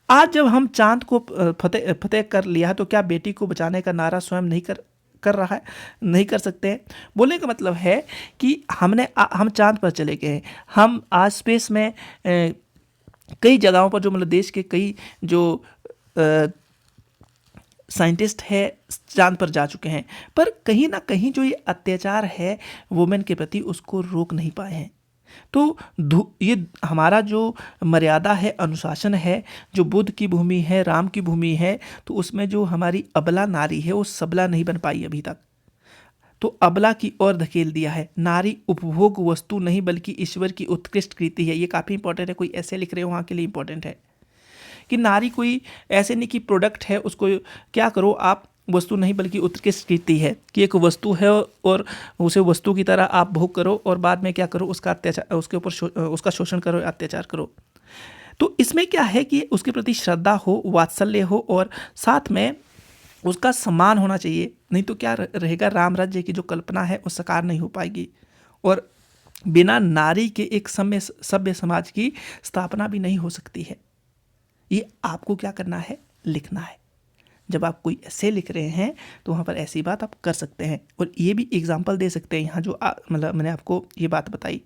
आज जब हम चांद को फतेह कर लिया है, तो क्या बेटी को बचाने का नारा स्वयं नहीं कर रहा है, नहीं कर सकते हैं? बोलने का मतलब है कि हम चांद पर चले गए हैं, हम आज स्पेस में कई जगहों पर जो मतलब देश के कई जो साइंटिस्ट है चांद पर जा चुके हैं, पर कहीं ना कहीं जो ये अत्याचार है वुमेन के प्रति उसको रोक नहीं पाए हैं। तो ये हमारा जो मर्यादा है, अनुशासन है, जो बुद्ध की भूमि है, राम की भूमि है, तो उसमें जो हमारी अबला नारी है वो सबला नहीं बन पाई अभी तक, तो अबला की ओर धकेल दिया है। नारी उपभोग वस्तु नहीं बल्कि ईश्वर की उत्कृष्ट कृति है। ये काफ़ी इंपॉर्टेंट है, कोई ऐसे लिख रहे हो वहाँ के लिए इंपॉर्टेंट है कि नारी कोई ऐसे नहीं कि प्रोडक्ट है, उसको क्या करो आप, वस्तु नहीं बल्कि उत्कृष्ट कृति है, कि एक वस्तु है और उसे वस्तु की तरह आप भोग करो और बाद में क्या करो, उसका अत्याचार, उसके ऊपर उसका शोषण करो, अत्याचार करो। तो इसमें क्या है कि उसके प्रति श्रद्धा हो, वात्सल्य हो और साथ में उसका सम्मान होना चाहिए। नहीं तो क्या रहेगा, राम राज्य की जो कल्पना है वो साकार नहीं हो पाएगी और बिना नारी के एक सभ्य समाज की स्थापना भी नहीं हो सकती है। ये आपको क्या करना है, लिखना है। जब आप कोई ऐसे लिख रहे हैं तो वहाँ पर ऐसी बात आप कर सकते हैं और ये भी एग्जाम्पल दे सकते हैं। यहाँ जो मतलब मैंने आपको ये बात बताई,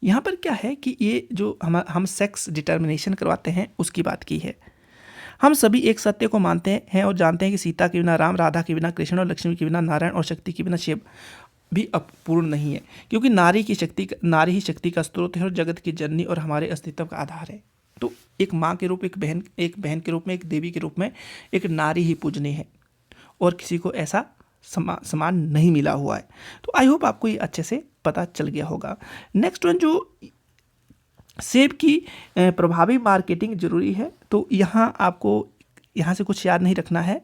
यहाँ पर क्या है कि ये जो हम सेक्स डिटर्मिनेशन करवाते हैं उसकी बात की है। हम सभी एक सत्य को मानते हैं और जानते हैं कि सीता के बिना राम, राधा के बिना कृष्ण और लक्ष्मी के बिना नारायण और शक्ति के बिना शिव भी अपूर्ण नहीं है, क्योंकि नारी ही शक्ति का स्रोत है और जगत की जननी और हमारे अस्तित्व का आधार है। तो एक माँ के रूप, एक बहन के रूप में, एक देवी के रूप में एक नारी ही पूजनीय है और किसी को ऐसा समान नहीं मिला हुआ है। तो आई होप आपको ये अच्छे से पता चल गया होगा। नेक्स्ट वन, जो सेब की प्रभावी मार्केटिंग जरूरी है, तो यहाँ आपको यहाँ से कुछ याद नहीं रखना है,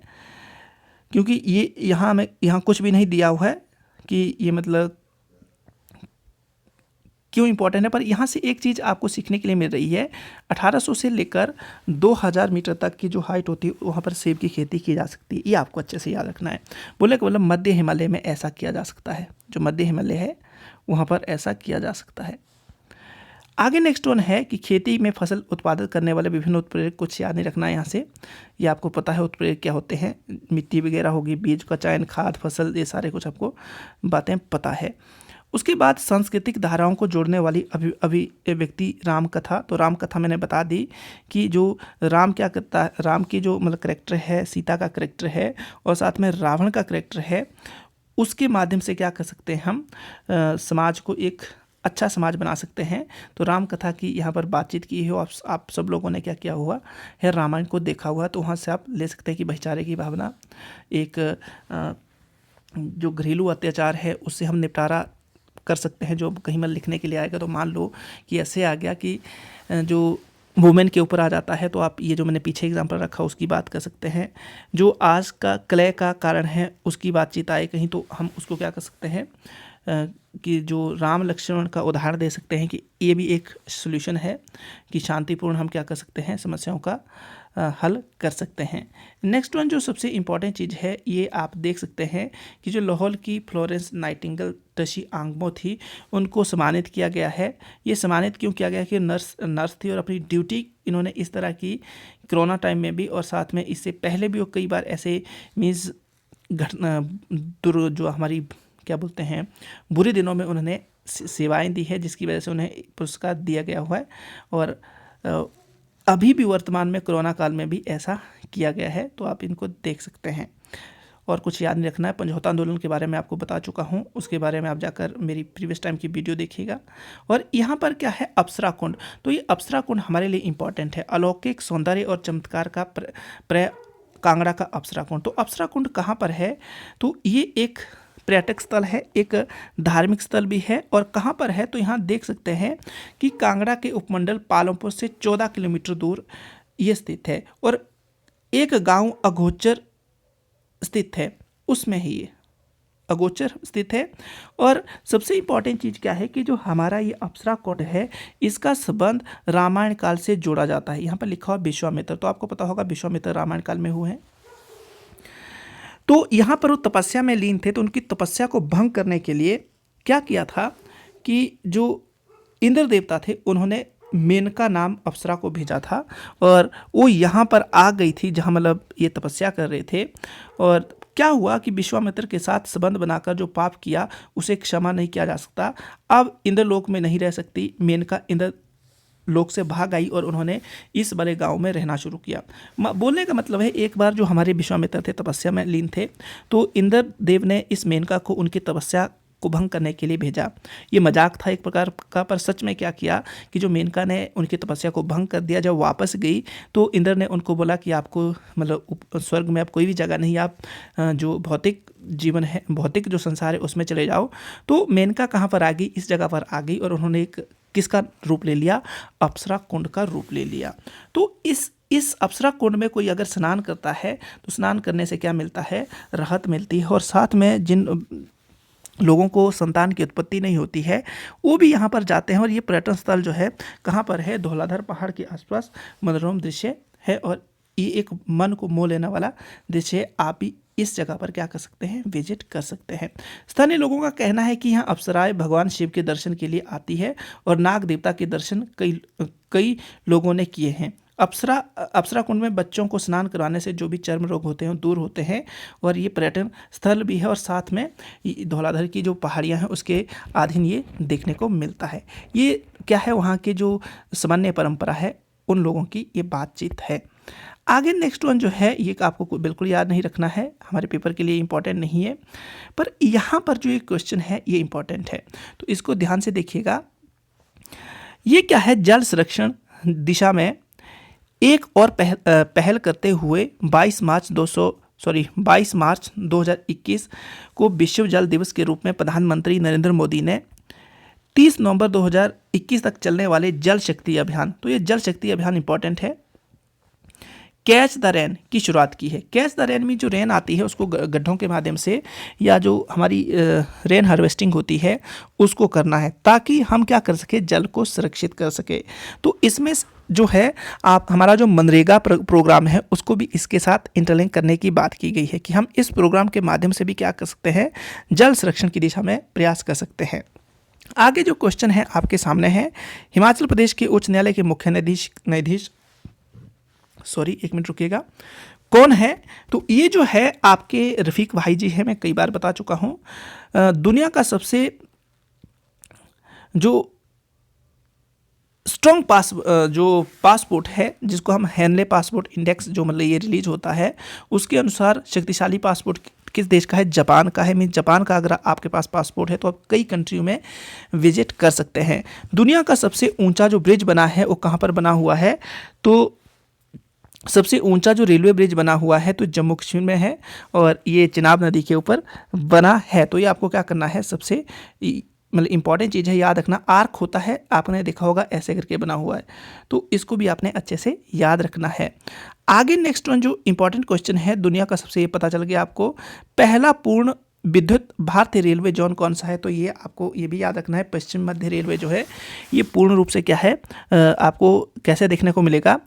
क्योंकि ये यहाँ कुछ भी नहीं दिया हुआ है कि ये मतलब क्यों इंपॉर्टेंट है। पर यहाँ से एक चीज़ आपको सीखने के लिए मिल रही है, 1800 से लेकर 2000 मीटर तक की जो हाइट होती है वहाँ पर सेब की खेती की जा सकती है। ये आपको अच्छे से याद रखना है। बोले कि मतलब मध्य हिमालय में ऐसा किया जा सकता है, जो मध्य हिमालय है वहाँ पर ऐसा किया जा सकता है। आगे नेक्स्ट वन है कि खेती में फसल उत्पादन करने वाले विभिन्न उत्प्रेरक, कुछ याद नहीं रखना है यहाँ से। ये आपको पता है उत्प्रेरक क्या होते हैं, मिट्टी वगैरह होगी, बीज का चयन, खाद, फसल, ये सारे कुछ आपको बातें पता है। उसके बाद सांस्कृतिक धाराओं को जोड़ने वाली अभिव्यक्ति राम कथा। तो राम कथा मैंने बता दी कि जो राम क्या करता है, राम की जो मतलब करेक्टर है, सीता का करेक्टर है और साथ में रावण का करेक्टर है, उसके माध्यम से क्या कर सकते हैं हम समाज को एक अच्छा समाज बना सकते हैं। तो राम कथा की यहाँ पर बातचीत की हो आप सब लोगों ने क्या किया हुआ है, रामायण को देखा हुआ, तो वहाँ से आप ले सकते हैं कि भाईचारे की भावना, एक जो घरेलू अत्याचार है उससे हम निपटारा कर सकते हैं। जो कहीं मैं लिखने के लिए आएगा तो मान लो कि ऐसे आ गया कि जो वुमेन के ऊपर आ जाता है, तो आप ये जो मैंने पीछे एग्जांपल रखा उसकी बात कर सकते हैं। जो आज का क्लय का कारण है उसकी बातचीत आए कहीं, तो हम उसको क्या कर सकते हैं कि जो राम लक्ष्मण का उदाहरण दे सकते हैं कि ये भी एक सॉल्यूशन है कि शांतिपूर्ण हम क्या कर सकते हैं समस्याओं का हल कर सकते हैं। नेक्स्ट वन जो सबसे इम्पॉर्टेंट चीज़ है, ये आप देख सकते हैं कि जो लाहौर की फ्लोरेंस नाइटिंगेल टशी आंगमो थी, उनको सम्मानित किया गया है। ये सम्मानित क्यों किया गया कि नर्स थी और अपनी ड्यूटी इन्होंने इस तरह की कोरोना टाइम में भी, और साथ में इससे पहले भी वो कई बार ऐसे मीन्स घटना जो हमारी क्या बोलते हैं बुरे दिनों में उन्होंने सेवाएं दी है, जिसकी वजह से उन्हें पुरस्कार दिया गया हुआ है। और अभी भी वर्तमान में कोरोना काल में भी ऐसा किया गया है, तो आप इनको देख सकते हैं। और कुछ याद नहीं रखना है, समझौता आंदोलन के बारे में आपको बता चुका हूँ, उसके बारे में आप जाकर मेरी प्रीवियस टाइम की वीडियो देखिएगा। और यहाँ पर क्या है, अप्सरा कुंड। तो ये अप्सरा कुंड हमारे लिए इंपॉर्टेंट है। अलौकिक सौंदर्य और चमत्कार का कांगड़ा का अप्सरा कुंड। तो अप्सरा कुंड कहाँ पर है, तो ये एक पर्यटक स्थल है, एक धार्मिक स्थल भी है। और कहाँ पर है, तो यहाँ देख सकते हैं कि कांगड़ा के उपमंडल पालमपुर से 14 किलोमीटर दूर ये स्थित है। और एक गांव अगोचर स्थित है, उसमें ही ये अगोचर स्थित है। और सबसे इम्पॉर्टेंट चीज़ क्या है कि जो हमारा ये अप्सरा कुंड है, इसका संबंध रामायण काल से जोड़ा जाता है। यहाँ पर लिखा हुआ विश्वामित्र, तो आपको पता होगा विश्वामित्र रामायण काल में हुए हैं। तो यहाँ पर वो तपस्या में लीन थे, तो उनकी तपस्या को भंग करने के लिए क्या किया था कि जो इंद्र देवता थे उन्होंने मेनका नाम अप्सरा को भेजा था, और वो यहाँ पर आ गई थी जहाँ मतलब ये तपस्या कर रहे थे। और क्या हुआ कि विश्वामित्र के साथ संबंध बनाकर जो पाप किया उसे क्षमा नहीं किया जा सकता। अब इंद्रलोक में नहीं रह सकती मेनका, इंद्र लोक से भाग आई और उन्होंने इस बड़े गांव में रहना शुरू किया। बोलने का मतलब है, एक बार जो हमारे विश्वामित्र थे तपस्या में लीन थे, तो इंद्र देव ने इस मेनका को उनकी तपस्या को भंग करने के लिए भेजा। ये मजाक था एक प्रकार का, पर सच में क्या किया कि जो मेनका ने उनकी तपस्या को भंग कर दिया। जब वापस गई तो इंद्र ने उनको बोला कि आपको मतलब स्वर्ग में अब कोई भी जगह नहीं, आप जो भौतिक जीवन है, भौतिक जो संसार है उसमें चले जाओ। तो मेनका कहाँ पर आ गई, इस जगह पर आ गई, और उन्होंने एक किसका रूप ले लिया, अप्सरा कुंड का रूप ले लिया। तो इस अप्सरा कुंड में कोई अगर स्नान करता है तो स्नान करने से क्या मिलता है, राहत मिलती है। और साथ में जिन लोगों को संतान की उत्पत्ति नहीं होती है वो भी यहाँ पर जाते हैं। और ये पर्यटन स्थल जो है कहाँ पर है, धौलाधर पहाड़ के आसपास मनोरम दृश्य है, और ये एक मन को मोह लेने वाला दृश्य है। आप भी इस जगह पर क्या कर सकते हैं, विजिट कर सकते हैं। स्थानीय लोगों का कहना है कि यहाँ अप्सराएं भगवान शिव के दर्शन के लिए आती है, और नाग देवता के दर्शन कई लोगों ने किए हैं। अप्सरा कुंड में बच्चों को स्नान करवाने से जो भी चर्म रोग होते हैं दूर होते हैं। और ये पर्यटन स्थल भी है, और साथ में धौलाधर की जो पहाड़ियाँ हैं उसके अधीन ये देखने को मिलता है। ये क्या है, वहाँ की जो सामान्य परंपरा है उन लोगों की ये बातचीत है। आगे नेक्स्ट वन जो है, ये आपको बिल्कुल याद नहीं रखना है, हमारे पेपर के लिए इम्पॉर्टेंट नहीं है, पर यहाँ पर जो एक क्वेश्चन है ये इम्पॉर्टेंट है, तो इसको ध्यान से देखिएगा। ये क्या है, जल संरक्षण दिशा में एक और पहल करते हुए 22 मार्च 2021 को विश्व जल दिवस के रूप में प्रधानमंत्री नरेंद्र मोदी ने 30 नवंबर 2021 तक चलने वाले जल शक्ति अभियान, तो ये जल शक्ति अभियान इंपॉर्टेंट है, कैच द रेन की शुरुआत की है। कैच द रेन में जो रेन आती है उसको गड्ढों के माध्यम से या जो हमारी रेन हार्वेस्टिंग होती है उसको करना है, ताकि हम क्या कर सके, जल को सुरक्षित कर सके। तो इसमें जो है आप हमारा जो मनरेगा प्रोग्राम है उसको भी इसके साथ इंटरलिंक करने की बात की गई है कि हम इस प्रोग्राम के माध्यम से भी क्या कर सकते हैं, जल संरक्षण की दिशा में प्रयास कर सकते हैं। आगे जो क्वेश्चन है आपके सामने है, हिमाचल प्रदेश के उच्च न्यायालय के मुख्य न्यायाधीश एक मिनट रुकिएगा, कौन है, तो ये जो है आपके रफ़ीक भाई जी हैं, मैं कई बार बता चुका हूँ। दुनिया का सबसे जो स्ट्रॉन्ग पासपोर्ट है, जिसको हम हेनले पासपोर्ट इंडेक्स जो मतलब ये रिलीज होता है, उसके अनुसार शक्तिशाली पासपोर्ट किस देश का है, जापान का है। मीन जापान का अगर आपके पास पासपोर्ट है तो आप कई कंट्रियों में विजिट कर सकते हैं। दुनिया का सबसे ऊंचा जो ब्रिज बना है वो कहाँ पर बना हुआ है, तो सबसे ऊंचा जो रेलवे ब्रिज बना हुआ है तो जम्मू कश्मीर में है, और ये चिनाब नदी के ऊपर बना है। तो ये आपको क्या करना है, सबसे मतलब इंपॉर्टेंट चीज़ है, याद रखना। आर्क होता है, आपने देखा होगा ऐसे करके बना हुआ है, तो इसको भी आपने अच्छे से याद रखना है। आगे नेक्स्ट वन जो इंपॉर्टेंट क्वेश्चन है, दुनिया का सबसे, ये पता चल गया आपको, पहला पूर्ण विद्युत भारतीय रेलवे जोन कौन सा है, तो ये आपको ये भी याद रखना है। पश्चिम मध्य रेलवे जो है ये पूर्ण रूप से क्या है, आपको कैसे देखने को मिलेगा,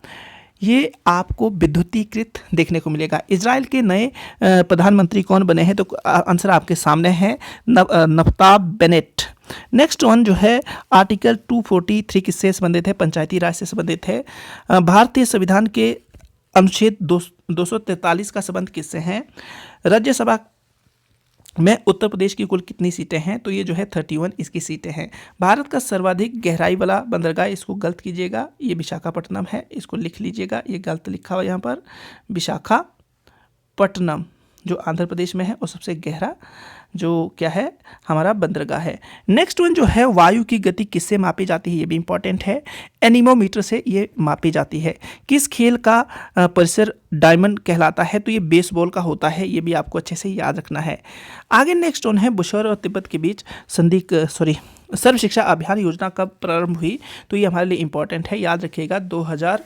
ये आपको विद्युतीकृत देखने को मिलेगा। इजराइल के नए प्रधानमंत्री कौन बने हैं? तो आंसर आपके सामने है, नफ्ताब बेनेट। नेक्स्ट वन जो है आर्टिकल 243 किससे संबंधित है? पंचायती राज से संबंधित है। भारतीय संविधान के अनुच्छेद 243 का संबंध किससे है? राज्यसभा में उत्तर प्रदेश की कुल कितनी सीटें हैं? तो ये जो है 31 इसकी सीटें हैं। भारत का सर्वाधिक गहराई वाला बंदरगाह, इसको गलत कीजिएगा, ये विशाखापट्टनम है, इसको लिख लीजिएगा, ये गलत लिखा हुआ यहाँ पर। विशाखापट्टनम जो आंध्र प्रदेश में है और सबसे गहरा जो क्या है हमारा बंदरगाह है। नेक्स्ट वन जो है वायु की गति किससे मापी जाती है? ये भी इंपॉर्टेंट है, एनीमोमीटर से ये मापी जाती है। किस खेल का परिसर डायमंड कहलाता है? तो ये बेसबॉल का होता है, ये भी आपको अच्छे से याद रखना है। आगे नेक्स्ट वन है बुशहर और तिब्बत के बीच सर्व शिक्षा अभियान योजना कब प्रारंभ हुई? तो ये हमारे लिए इंपॉर्टेंट है, याद रखिएगा। 2000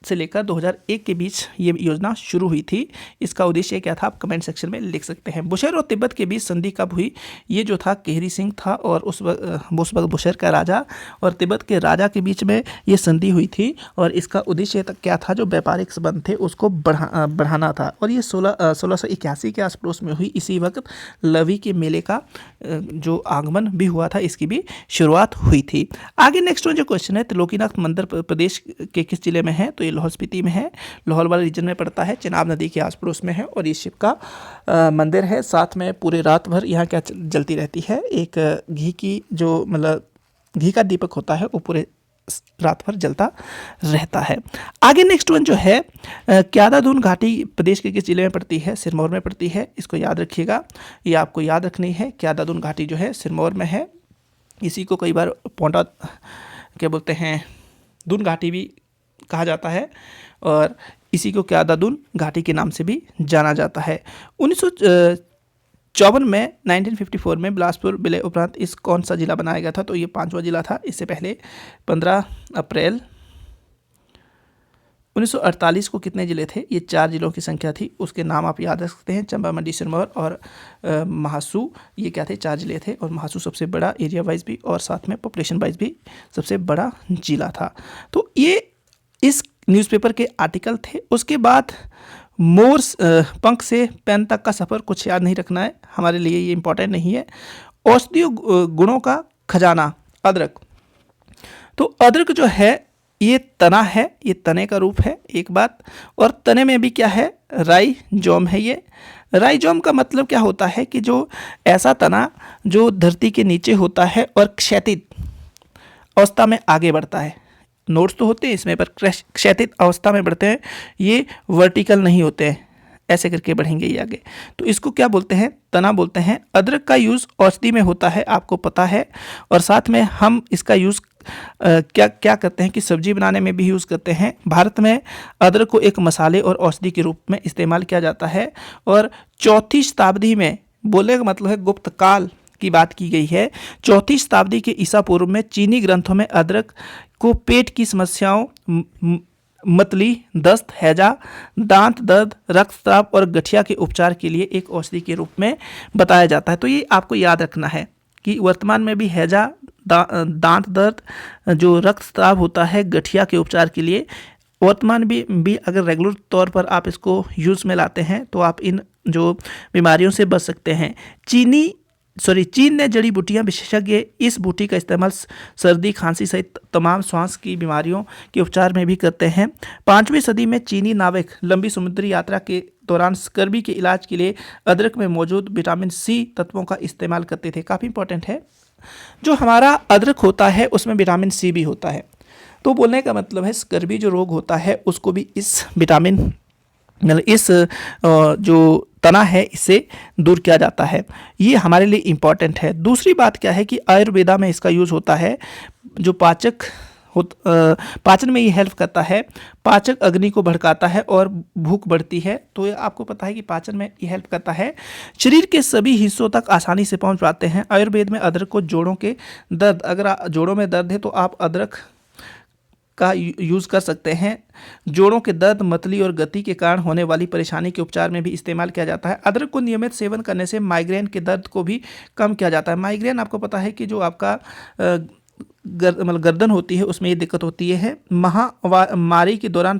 से लेकर 2001 के बीच ये योजना शुरू हुई थी। इसका उद्देश्य क्या था आप कमेंट सेक्शन में लिख सकते हैं। बुशहर और तिब्बत के बीच संधि कब हुई? ये जो था केहरी सिंह था और उस वक्त बुशहर का राजा और तिब्बत के राजा के बीच में ये संधि हुई थी और इसका उद्देश्य क्या था? जो व्यापारिक संबंध थे उसको बढ़ाना था और ये 1681 के आस पड़ोस में हुई। इसी वक्त लवी के मेले का जो आगमन भी हुआ था, इसकी भी शुरुआत हुई थी। आगे नेक्स्ट वन जो क्वेश्चन है, त्रिलोकीनाथ मंदिर प्रदेश के किस जिले में है? तो ये लाहौल स्पीति में है, लाहौल वाले रीजन में पड़ता है, चिनाब नदी के आस पड़ोस में है और ये शिव का मंदिर है। साथ में पूरे रात भर यहाँ क्या जलती रहती है? एक घी की जो मतलब घी का दीपक होता है वो पूरे रात भर जलता रहता है। आगे नेक्स्ट वन जो है क्यादादून घाटी प्रदेश के किस जिले में पड़ती है? सिरमौर में पड़ती है, इसको याद रखिएगा, ये आपको याद रखनी है। क्यादादून घाटी जो है सिरमौर में है। इसी को कई बार पौंटा क्या बोलते हैं दून घाटी भी कहा जाता है और इसी को क्यादादून घाटी के नाम से भी जाना जाता है। 1954 में 1954 में बिलासपुर विलय उपरांत इस कौन सा जिला बनाया गया था? तो ये 5वां जिला था। इससे पहले 15 अप्रैल 1948 को कितने जिले थे? ये 4 जिलों की संख्या थी। उसके नाम आप याद रख सकते हैं, चंबा, मंडी, सिरमौर और महासू। ये क्या थे? 4 जिले थे और महासू सबसे बड़ा एरिया वाइज भी और साथ में पॉपुलेशन वाइज भी सबसे बड़ा जिला था। तो ये इस न्यूज़पेपर के आर्टिकल थे। उसके बाद मोर पंख से पेन तक का सफ़र, कुछ याद नहीं रखना है, हमारे लिए ये इंपॉर्टेंट नहीं है। औषधीय गुणों का खजाना, अदरक। तो अदरक जो है ये तना है, ये तने का रूप है एक बात, और तने में भी क्या है? राइजोम है। ये राइजोम का मतलब क्या होता है कि जो ऐसा तना जो धरती के नीचे होता है और क्षैतिज अवस्था में आगे बढ़ता है। नोट्स तो होते हैं इसमें पर क्षैतिज अवस्था में बढ़ते हैं, ये वर्टिकल नहीं होते हैं, ऐसे करके बढ़ेंगे ये आगे। तो इसको क्या बोलते हैं? तना बोलते हैं। अदरक का यूज़ औषधि में होता है, आपको पता है, और साथ में हम इसका यूज़ क्या करते हैं कि सब्जी बनाने में भी यूज़ करते हैं। भारत में अदरक को एक मसाले और औषधि के रूप में इस्तेमाल किया जाता है और 4वीं शताब्दी में, बोलने का मतलब है गुप्त काल की बात की गई है। 4वीं शताब्दी के ईसा पूर्व में चीनी ग्रंथों में अदरक को पेट की समस्याओं, मतली, दस्त, हैजा, दांत दर्द, रक्तस्राव और गठिया के उपचार के लिए एक औषधि के रूप में बताया जाता है। तो ये आपको याद रखना है कि वर्तमान में भी हैजा, दांत दर्द, जो रक्तस्राव होता है, गठिया के उपचार के लिए वर्तमान भी अगर रेगुलर तौर पर आप इसको यूज़ में लाते हैं तो आप इन जो बीमारियों से बच सकते हैं। चीन ने जड़ी बूटियां विशेषज्ञ इस बूटी का इस्तेमाल सर्दी, खांसी सहित तमाम श्वास की बीमारियों के उपचार में भी करते हैं। 5वीं सदी में चीनी नाविक लंबी समुद्री यात्रा के दौरान स्कर्वी के इलाज के लिए अदरक में मौजूद विटामिन सी तत्वों का इस्तेमाल करते थे। काफ़ी इंपॉर्टेंट है, जो हमारा अदरक होता है उसमें विटामिन सी भी होता है। तो बोलने का मतलब है स्कर्वी जो रोग होता है उसको भी इस विटामिन मतलब इस जो तना है इससे दूर किया जाता है। ये हमारे लिए इम्पॉर्टेंट है। दूसरी बात क्या है कि आयुर्वेदा में इसका यूज़ होता है, जो पाचन में ये हेल्प करता है, पाचक अग्नि को भड़काता है और भूख बढ़ती है। तो ये आपको पता है कि पाचन में ये हेल्प करता है। शरीर के सभी हिस्सों तक आसानी से पहुंच पाते हैं। आयुर्वेद में अदरक को जोड़ों के दर्द, अगर जोड़ों में दर्द है तो आप अदरक का यूज़ कर सकते हैं। जोड़ों के दर्द, मतली और गति के कारण होने वाली परेशानी के उपचार में भी इस्तेमाल किया जाता है। अदरक को नियमित सेवन करने से माइग्रेन के दर्द को भी कम किया जाता है। माइग्रेन आपको पता है कि जो आपका मतलब गर्दन होती है उसमें ये दिक्कत होती है। महावारी के दौरान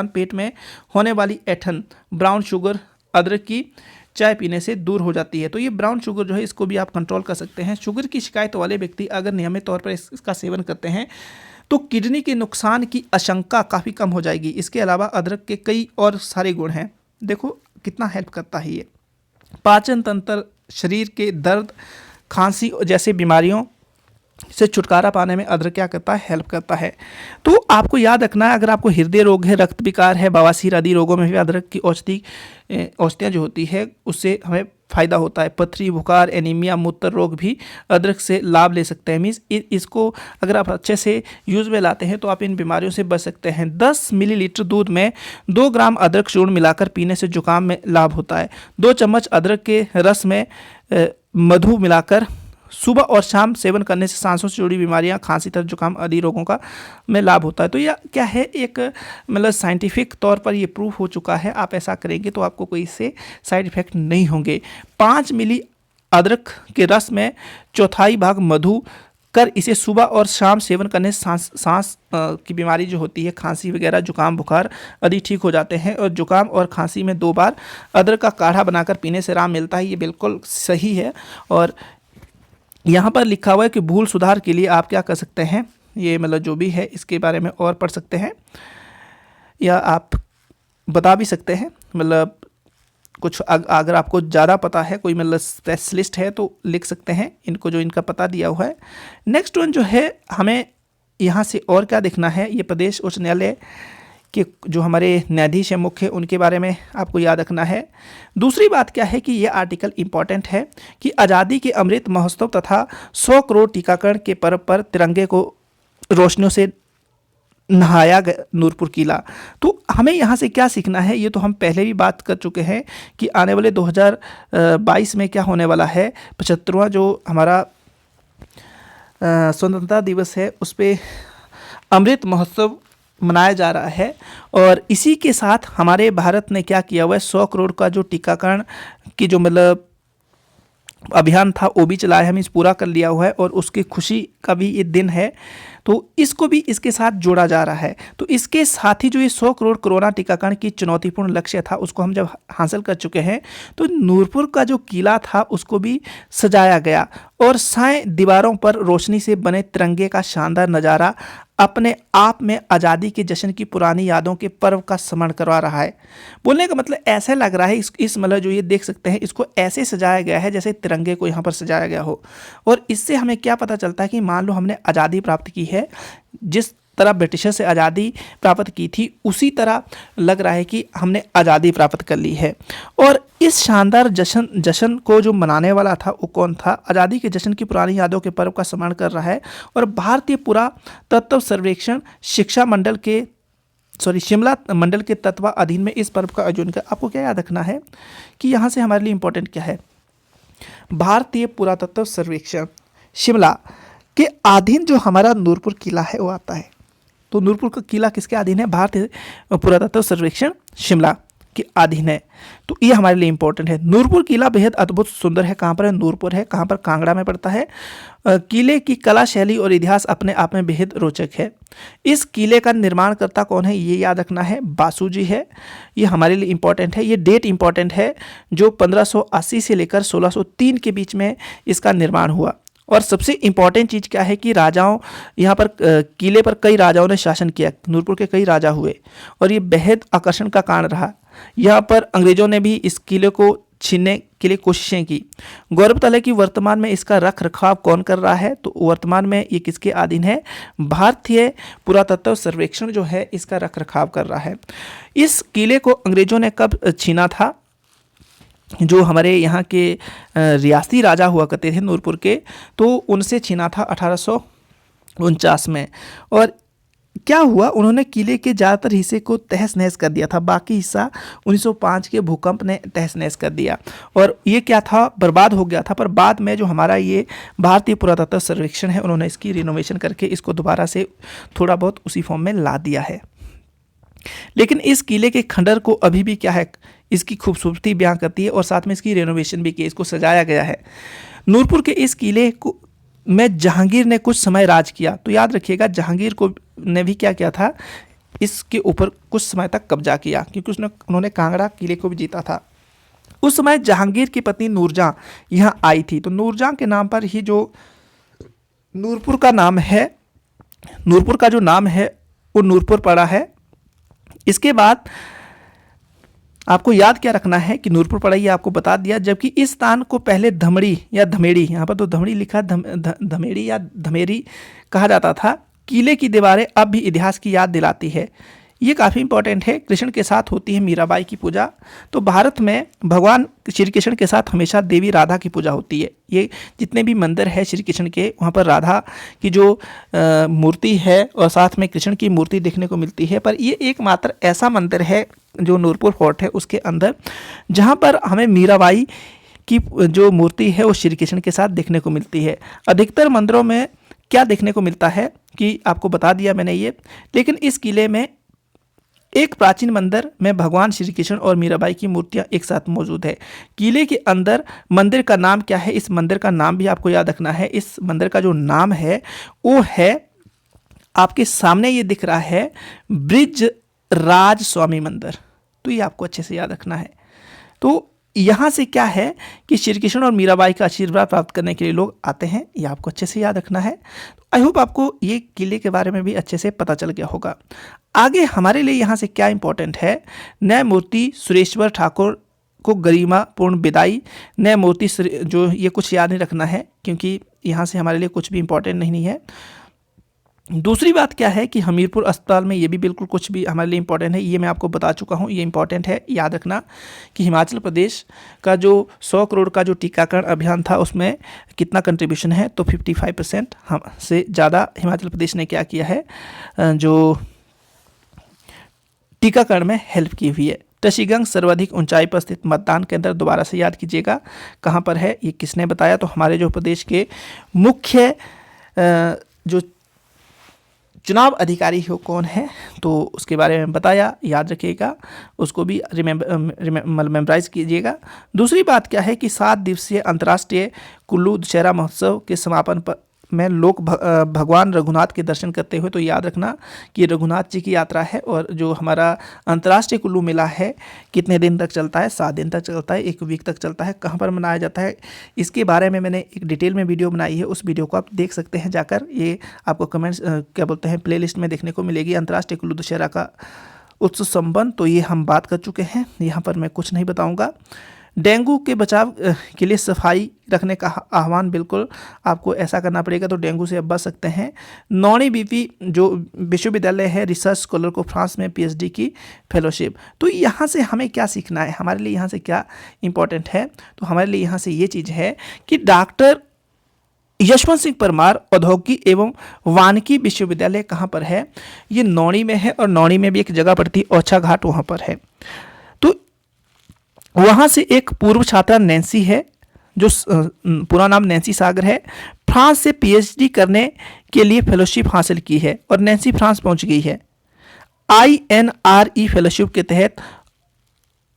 पेट में होने वाली ऐंठन ब्राउन शुगर अदरक की चाय पीने से दूर हो जाती है। तो ये ब्राउन शुगर जो है इसको भी आप कंट्रोल कर सकते हैं। शुगर की शिकायत वाले व्यक्ति अगर नियमित तौर पर इसका सेवन करते हैं तो किडनी के नुकसान की आशंका काफ़ी कम हो जाएगी। इसके अलावा अदरक के कई और सारे गुण हैं। देखो कितना हेल्प करता है ये। पाचन तंत्र, शरीर के दर्द, खांसी जैसे बीमारियों से छुटकारा पाने में अदरक क्या करता है, हेल्प करता है। तो आपको याद रखना है, अगर आपको हृदय रोग है, रक्त विकार है, बवासीर आदि रोगों में भी अदरक की औषधियाँ जो होती है उससे हमें फ़ायदा होता है। पथरी, बुखार, एनीमिया, मूत्र रोग भी अदरक से लाभ ले सकते हैं। मीन्स इसको अगर आप अच्छे से यूज़ में लाते हैं तो आप इन बीमारियों से बच सकते हैं। 10 मिलीलीटर दूध में 2 ग्राम अदरक चूर्ण मिलाकर पीने से जुकाम में लाभ होता है। 2 चम्मच अदरक के रस में मधु मिलाकर सुबह और शाम सेवन करने से सांसों से जुड़ी बीमारियां, खांसी तथा जुकाम आदि रोगों का में लाभ होता है। तो यह क्या है, एक मतलब साइंटिफिक तौर पर ये प्रूफ हो चुका है। आप ऐसा करेंगे तो आपको कोई इससे साइड इफेक्ट नहीं होंगे। 5 मिली अदरक के रस में चौथाई भाग मधु कर इसे सुबह और शाम सेवन करने से सांस की बीमारी जो होती है, खांसी वगैरह, जुकाम, बुखार आदि ठीक हो जाते हैं। और जुकाम और खांसी में 2 बार अदरक का काढ़ा बनाकर पीने से आराम मिलता है। ये बिल्कुल सही है। और यहाँ पर लिखा हुआ है कि भूल सुधार के लिए आप क्या कर सकते हैं, ये मतलब जो भी है इसके बारे में और पढ़ सकते हैं या आप बता भी सकते हैं। मतलब कुछ अगर आपको ज़्यादा पता है, कोई मतलब स्पेशलिस्ट है तो लिख सकते हैं इनको, जो इनका पता दिया हुआ है। नेक्स्ट वन जो है, हमें यहाँ से और क्या देखना है, ये प्रदेश उच्च न्यायालय कि जो हमारे न्यायाधीश हैं मुख्य, उनके बारे में आपको याद रखना है। दूसरी बात क्या है कि ये आर्टिकल इम्पॉर्टेंट है कि आज़ादी के अमृत महोत्सव तथा 100 करोड़ टीकाकरण के पर्व पर तिरंगे को रोशनियों से नहाया गया नूरपुर किला। तो हमें यहाँ से क्या सीखना है, ये तो हम पहले भी बात कर चुके हैं कि आने वाले 2022 में क्या होने वाला है। 75वां जो हमारा स्वतंत्रता दिवस है उस पर अमृत महोत्सव मनाया जा रहा है। और इसी के साथ हमारे भारत ने क्या किया हुआ है, 100 करोड़ का जो टीकाकरण की जो मतलब अभियान था वो भी चलाया है, हमें इस पूरा कर लिया हुआ है। और उसकी खुशी का भी ये दिन है, तो इसको भी इसके साथ जोड़ा जा रहा है। तो इसके साथ ही जो ये 100 करोड़ कोरोना टीकाकरण की चुनौतीपूर्ण लक्ष्य था उसको हम जब हासिल कर चुके हैं, तो नूरपुर का जो किला था उसको भी सजाया गया और साए दीवारों पर रोशनी से बने तिरंगे का शानदार नज़ारा अपने आप में आज़ादी के जश्न की पुरानी यादों के पर्व का स्मरण करवा रहा है। बोलने का मतलब ऐसा लग रहा है, इस मतलब जो ये देख सकते हैं इसको ऐसे सजाया गया है जैसे तिरंगे को यहाँ पर सजाया गया हो। और इससे हमें क्या पता चलता है कि मान लो हमने आज़ादी प्राप्त की है, जिस तरह ब्रिटिशर से आज़ादी प्राप्त की थी उसी तरह लग रहा है कि हमने आज़ादी प्राप्त कर ली है। और इस शानदार जश्न को जो मनाने वाला था वो कौन था, आज़ादी के जश्न की पुरानी यादों के पर्व का स्मरण कर रहा है। और भारतीय पुरातत्व सर्वेक्षण शिक्षा मंडल के शिमला मंडल के तत्वाधीन में इस पर्व का आयोजन कर। आपको क्या याद रखना है कि यहाँ से हमारे लिए इम्पोर्टेंट क्या है, भारतीय पुरातत्व सर्वेक्षण शिमला के अधीन जो हमारा नूरपुर किला है वो आता है। तो नूरपुर का किला किसके अधीन है, भारतीय पुरातत्व सर्वेक्षण शिमला के अधीन है। तो ये हमारे लिए इंपॉर्टेंट है। नूरपुर किला बेहद अद्भुत सुंदर है। कहाँ पर है, नूरपुर है, कहाँ पर, कांगड़ा में पड़ता है। किले की कला शैली और इतिहास अपने आप में बेहद रोचक है। इस किले का निर्माणकर्ता कौन है ये याद रखना है, बासु जी है। ये हमारे लिए इंपॉर्टेंट है, ये डेट इंपॉर्टेंट है जो 1580 से लेकर 1603 के बीच में इसका निर्माण हुआ। और सबसे इम्पॉर्टेंट चीज़ क्या है कि राजाओं यहाँ पर किले पर कई राजाओं ने शासन किया, नूरपुर के कई राजा हुए और ये बेहद आकर्षण का कारण रहा। यहाँ पर अंग्रेजों ने भी इस किले को छीनने के लिए कोशिशें की। गौरतलब है कि वर्तमान में इसका रख रखाव कौन कर रहा है, तो वर्तमान में ये किसके अधीन है, भारतीय पुरातत्व सर्वेक्षण जो है इसका रख रखाव कर रहा है। इस किले को अंग्रेजों ने कब छीना था, जो हमारे यहाँ के रियासती राजा हुआ करते थे नूरपुर के, तो उनसे छीना था 1849 में। और क्या हुआ, उन्होंने किले के ज़्यादातर हिस्से को तहस नहस कर दिया था, बाकी हिस्सा 1905 के भूकंप ने तहस नहस कर दिया और ये क्या था, बर्बाद हो गया था। पर बाद में जो हमारा ये भारतीय पुरातत्व सर्वेक्षण है उन्होंने इसकी रिनोवेशन करके इसको दोबारा से थोड़ा बहुत उसी फॉर्म में ला दिया है। लेकिन इस किले के खंडर को अभी भी क्या है, इसकी खूबसूरती बयां करती है और साथ में इसकी रेनोवेशन भी की, इसको सजाया गया है। नूरपुर के इस किले में जहांगीर ने कुछ समय राज किया। तो याद रखिएगा जहांगीर को ने भी क्या किया था, इसके ऊपर कुछ समय तक कब्जा किया, क्योंकि उन्होंने कांगड़ा किले को भी जीता था। उस समय जहांगीर की पत्नी नूरजहां यहाँ आई थी। तो नूरजहां के नाम पर ही जो नूरपुर का नाम है, नूरपुर का जो नाम है वो नूरपुर पड़ा है। इसके बाद आपको याद क्या रखना है कि नूरपुर पड़ा, ये आपको बता दिया। जबकि इस स्थान को पहले धमड़ी या धमेड़ी, यहाँ पर तो धमड़ी लिखा, धमेड़ी या धमेरी कहा जाता था। किले की दीवारें अब भी इतिहास की याद दिलाती है। ये काफ़ी इंपॉर्टेंट है। कृष्ण के साथ होती है मीराबाई की पूजा। तो भारत में भगवान श्री कृष्ण के साथ हमेशा देवी राधा की पूजा होती है। ये जितने भी मंदिर है श्री कृष्ण के, वहाँ पर राधा की जो मूर्ति है और साथ में कृष्ण की मूर्ति देखने को मिलती है। पर ये एकमात्र ऐसा मंदिर है जो नूरपुर फोर्ट है उसके अंदर, जहाँ पर हमें मीराबाई की जो मूर्ति है वो श्री कृष्ण के साथ देखने को मिलती है। अधिकतर मंदिरों में क्या देखने को मिलता है कि आपको बता दिया मैंने ये, लेकिन इस किले में एक प्राचीन मंदिर में भगवान श्री कृष्ण और मीराबाई की मूर्तियां एक साथ मौजूद है। किले के अंदर मंदिर का नाम क्या है, इस मंदिर का नाम भी आपको याद रखना है। इस मंदिर का जो नाम है वो है, आपके सामने ये दिख रहा है, ब्रिज राज स्वामी मंदिर। तो ये आपको अच्छे से याद रखना है। तो यहाँ से क्या है कि श्री कृष्ण और मीराबाई का आशीर्वाद प्राप्त करने के लिए लोग आते हैं, ये आपको अच्छे से याद रखना है। आई होप आपको ये किले के बारे में भी अच्छे से पता चल गया होगा। आगे हमारे लिए यहाँ से क्या इंपॉर्टेंट है, न्यायमूर्ति सुरेश्वर ठाकुर को गरिमापूर्ण विदाई। न्यायमूर्ति जो, ये कुछ याद नहीं रखना है क्योंकि यहाँ से हमारे लिए कुछ भी इंपॉर्टेंट नहीं है। दूसरी बात क्या है कि हमीरपुर अस्पताल में, ये भी बिल्कुल कुछ भी हमारे लिए इंपॉर्टेंट है, ये मैं आपको बता चुका हूँ, ये इंपॉर्टेंट है। याद रखना कि हिमाचल प्रदेश का जो 100 करोड़ का जो टीकाकरण अभियान था उसमें कितना कंट्रीब्यूशन है, तो 55% हम से ज़्यादा हिमाचल प्रदेश ने क्या किया है, जो टीकाकरण में हेल्प की हुई है। टशीगंग सर्वाधिक ऊंचाई पर स्थित मतदान केंद्र, दोबारा से याद कीजिएगा कहाँ पर है, ये किसने बताया, तो हमारे जो प्रदेश के मुख्य जो चुनाव अधिकारी हो कौन है, तो उसके बारे में बताया, याद रखिएगा, उसको भी मेमोराइज कीजिएगा। दूसरी बात क्या है कि 7 दिवसीय अंतर्राष्ट्रीय कुल्लू दशहरा महोत्सव के समापन पर में लोग भगवान रघुनाथ के दर्शन करते हुए, तो याद रखना कि रघुनाथ जी की यात्रा है। और जो हमारा अंतर्राष्ट्रीय कुल्लू मेला है कितने दिन तक चलता है, 7 दिन तक चलता है, 1 वीक तक चलता है। कहाँ पर मनाया जाता है, इसके बारे में मैंने एक डिटेल में वीडियो बनाई है, उस वीडियो को आप देख सकते हैं जाकर। ये आपको कमेंट्स क्या बोलते हैं प्लेलिस्ट में देखने को मिलेगी, अंतर्राष्ट्रीय कुल्लू दशहरा का उत्सव संबंध। तो ये हम बात कर चुके हैं, यहाँ पर मैं कुछ नहीं बताऊँगा। डेंगू के बचाव के लिए सफाई रखने का आह्वान, बिल्कुल आपको ऐसा करना पड़ेगा, तो डेंगू से आप बच सकते हैं। नौणी बीपी जो विश्वविद्यालय है, रिसर्च स्कॉलर को फ्रांस में पीएचडी की फेलोशिप। तो यहाँ से हमें क्या सीखना है, हमारे लिए यहाँ से क्या इंपॉर्टेंट है, तो हमारे लिए यहाँ से ये चीज़ है कि डॉक्टर यशवंत सिंह परमार औद्योगिक एवं वानिकी विश्वविद्यालय कहाँ पर है, ये नौणी में है। और नौणी में भी एक जगह पड़ती है ओछा घाट, वहाँ पर है। तो वहाँ से एक पूर्व छात्रा नैन्सी है, जो पूरा नाम नैन्सी सागर है, फ्रांस से पीएचडी करने के लिए फेलोशिप हासिल की है और नैन्सी फ्रांस पहुंच गई है। INRE फेलोशिप के तहत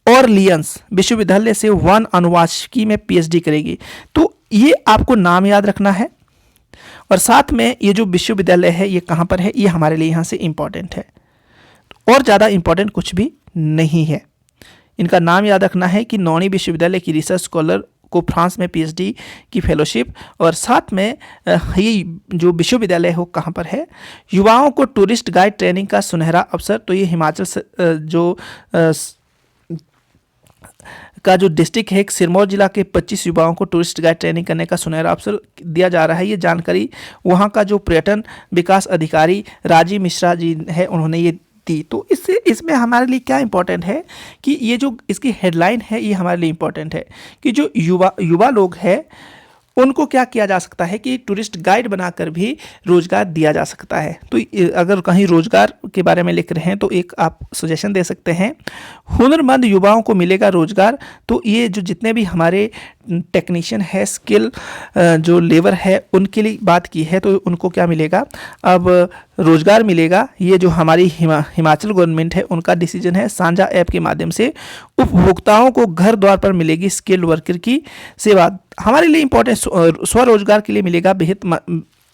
ऑरलियंस विश्वविद्यालय से वन अनुवांशिकी में पीएचडी करेगी। तो ये आपको नाम याद रखना है। और साथ में ये जो विश्वविद्यालय है ये कहाँ पर है, ये हमारे लिए यहाँ से इम्पॉर्टेंट है, और ज़्यादा इम्पॉर्टेंट कुछ भी नहीं है। इनका नाम याद रखना है कि नौणी विश्वविद्यालय की रिसर्च स्कॉलर को फ्रांस में पीएचडी की फेलोशिप, और साथ में ये जो विश्वविद्यालय है वो कहाँ पर है। युवाओं को टूरिस्ट गाइड ट्रेनिंग का सुनहरा अवसर, तो ये हिमाचल से जो का जो डिस्ट्रिक्ट है, सिरमौर जिला के 25 युवाओं को टूरिस्ट गाइड ट्रेनिंग करने का सुनहरा अवसर दिया जा रहा है। ये जानकारी वहाँ का जो पर्यटन विकास अधिकारी राजीव मिश्रा जी है, उन्होंने ये दी। तो इसमें हमारे लिए क्या इंपॉर्टेंट है कि ये जो इसकी हेडलाइन है ये हमारे लिए इंपॉर्टेंट है कि जो युवा लोग हैं उनको क्या किया जा सकता है कि टूरिस्ट गाइड बनाकर भी रोजगार दिया जा सकता है। तो अगर कहीं रोजगार के बारे में लिख रहे हैं तो एक आप सजेशन दे सकते हैं, हुनरमंद युवाओं को मिलेगा रोजगार। तो ये जो जितने भी हमारे टेक्नीशियन है, स्किल जो लेबर है उनके लिए बात की है तो उनको क्या मिलेगा, अब रोजगार मिलेगा। ये जो हमारी हिमाचल गवर्नमेंट है उनका डिसीजन है। साझा ऐप के माध्यम से उपभोक्ताओं को घर द्वार पर मिलेगी स्किल्ड वर्कर की सेवा। हमारे लिए इंपॉर्टेंट स्वरोजगार के लिए मिलेगा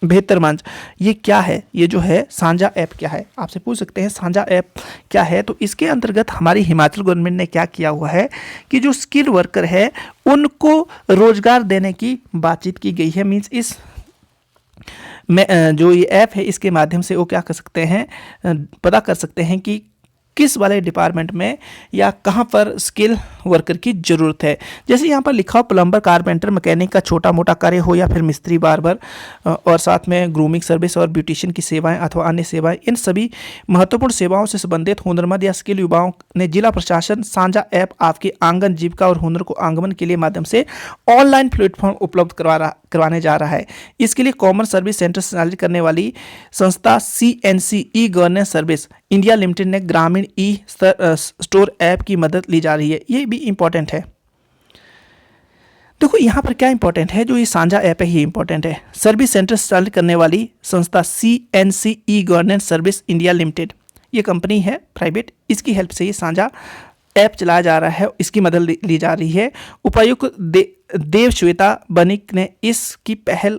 बेहतर मंच। ये क्या है, ये जो है साझा ऐप क्या है, आपसे पूछ सकते हैं साझा ऐप क्या है। तो इसके अंतर्गत हमारी हिमाचल गवर्नमेंट ने क्या किया हुआ है कि जो स्किल वर्कर है उनको रोजगार देने की बातचीत की गई है। मीन्स इस में जो ये ऐप है इसके माध्यम से वो क्या कर सकते हैं, पता कर सकते हैं कि किस वाले डिपार्टमेंट में या कहाँ पर स्किल वर्कर की ज़रूरत है। जैसे यहाँ पर लिखा हो प्लम्बर, कारपेंटर, मैकेनिक का छोटा मोटा कार्य हो या फिर मिस्त्री, बार्बर और साथ में ग्रूमिंग सर्विस और ब्यूटिशियन की सेवाएं अथवा अन्य सेवाएं, इन सभी महत्वपूर्ण सेवाओं से संबंधित हुनरमंद या स्किल युवाओं ने जिला प्रशासन साझा ऐप आपके आंगन जीविका और हुनर को आगमन के लिए माध्यम से ऑनलाइन प्लेटफॉर्म उपलब्ध करवाने जा रहा है। इसके लिए कॉमन सर्विस सेंटर संचालित करने वाली संस्था CNC e governance service India limited ने ग्रामीण ई स्टोर ऐप की मदद ली जा रही है। ये भी इंपॉर्टेंट है। देखो यहाँ पर क्या इंपॉर्टेंट है, जो ये साझा ऐप है ये इंपॉर्टेंट है। सर्विस सेंटर संचालित करने वाली संस्था CNC e governance service India limited, ये कंपनी है प्राइवेट, इसकी हेल्प से ये साझा ऐप चलाया जा रहा है, इसकी मदद ली जा रही है। उपायुक्त देव श्वेता बनिक ने इसकी पहल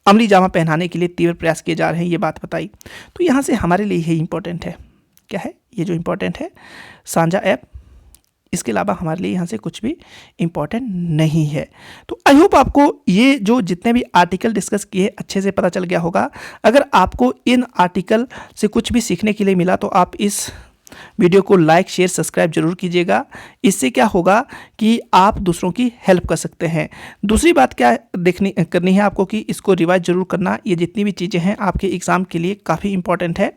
अमली जामा पहनाने के लिए तीव्र प्रयास किए जा रहे हैं, ये बात बताई। तो यहाँ से हमारे लिए ये इंपॉर्टेंट है, क्या है ये जो इंपॉर्टेंट है साझा ऐप। इसके अलावा हमारे लिए यहाँ से कुछ भी इम्पॉर्टेंट नहीं है। तो आई होप आपको ये जो जितने भी आर्टिकल डिस्कस किए अच्छे से पता चल गया होगा। अगर आपको इन आर्टिकल से कुछ भी सीखने के लिए मिला तो आप इस वीडियो को लाइक, शेयर, सब्सक्राइब जरूर कीजिएगा। इससे क्या होगा कि आप दूसरों की हेल्प कर सकते हैं। दूसरी बात क्या करनी है आपको कि इसको रिवाइज जरूर करना। ये जितनी भी चीज़ें हैं आपके एग्ज़ाम के लिए काफ़ी इंपॉर्टेंट है।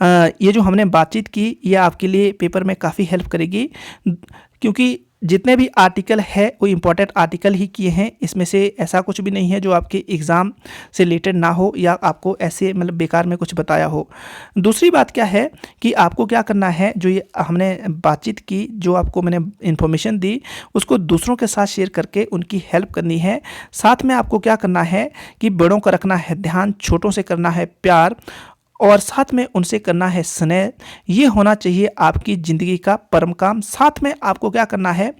ये जो हमने बातचीत की ये आपके लिए पेपर में काफ़ी हेल्प करेगी, क्योंकि जितने भी आर्टिकल है वो इम्पोर्टेंट आर्टिकल ही किए हैं। इसमें से ऐसा कुछ भी नहीं है जो आपके एग्ज़ाम से रिलेटेड ना हो या आपको ऐसे मतलब बेकार में कुछ बताया हो। दूसरी बात क्या है कि आपको क्या करना है, जो ये हमने बातचीत की, जो आपको मैंने इन्फॉर्मेशन दी उसको दूसरों के साथ शेयर करके उनकी हेल्प करनी है। साथ में आपको क्या करना है कि बड़ों का रखना है ध्यान, छोटों से करना है प्यार और साथ में उनसे करना है स्नेह। ये होना चाहिए आपकी ज़िंदगी का परम काम। साथ में आपको क्या करना है,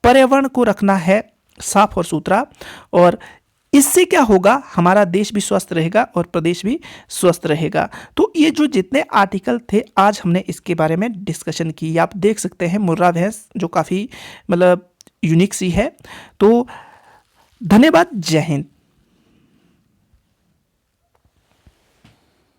पर्यावरण को रखना है साफ और सुथरा, और इससे क्या होगा, हमारा देश भी स्वस्थ रहेगा और प्रदेश भी स्वस्थ रहेगा। तो ये जो जितने आर्टिकल थे आज हमने इसके बारे में डिस्कशन की। आप देख सकते हैं मुर्रा भैंस जो काफ़ी मतलब यूनिक सी है। तो धन्यवाद, जय हिंद।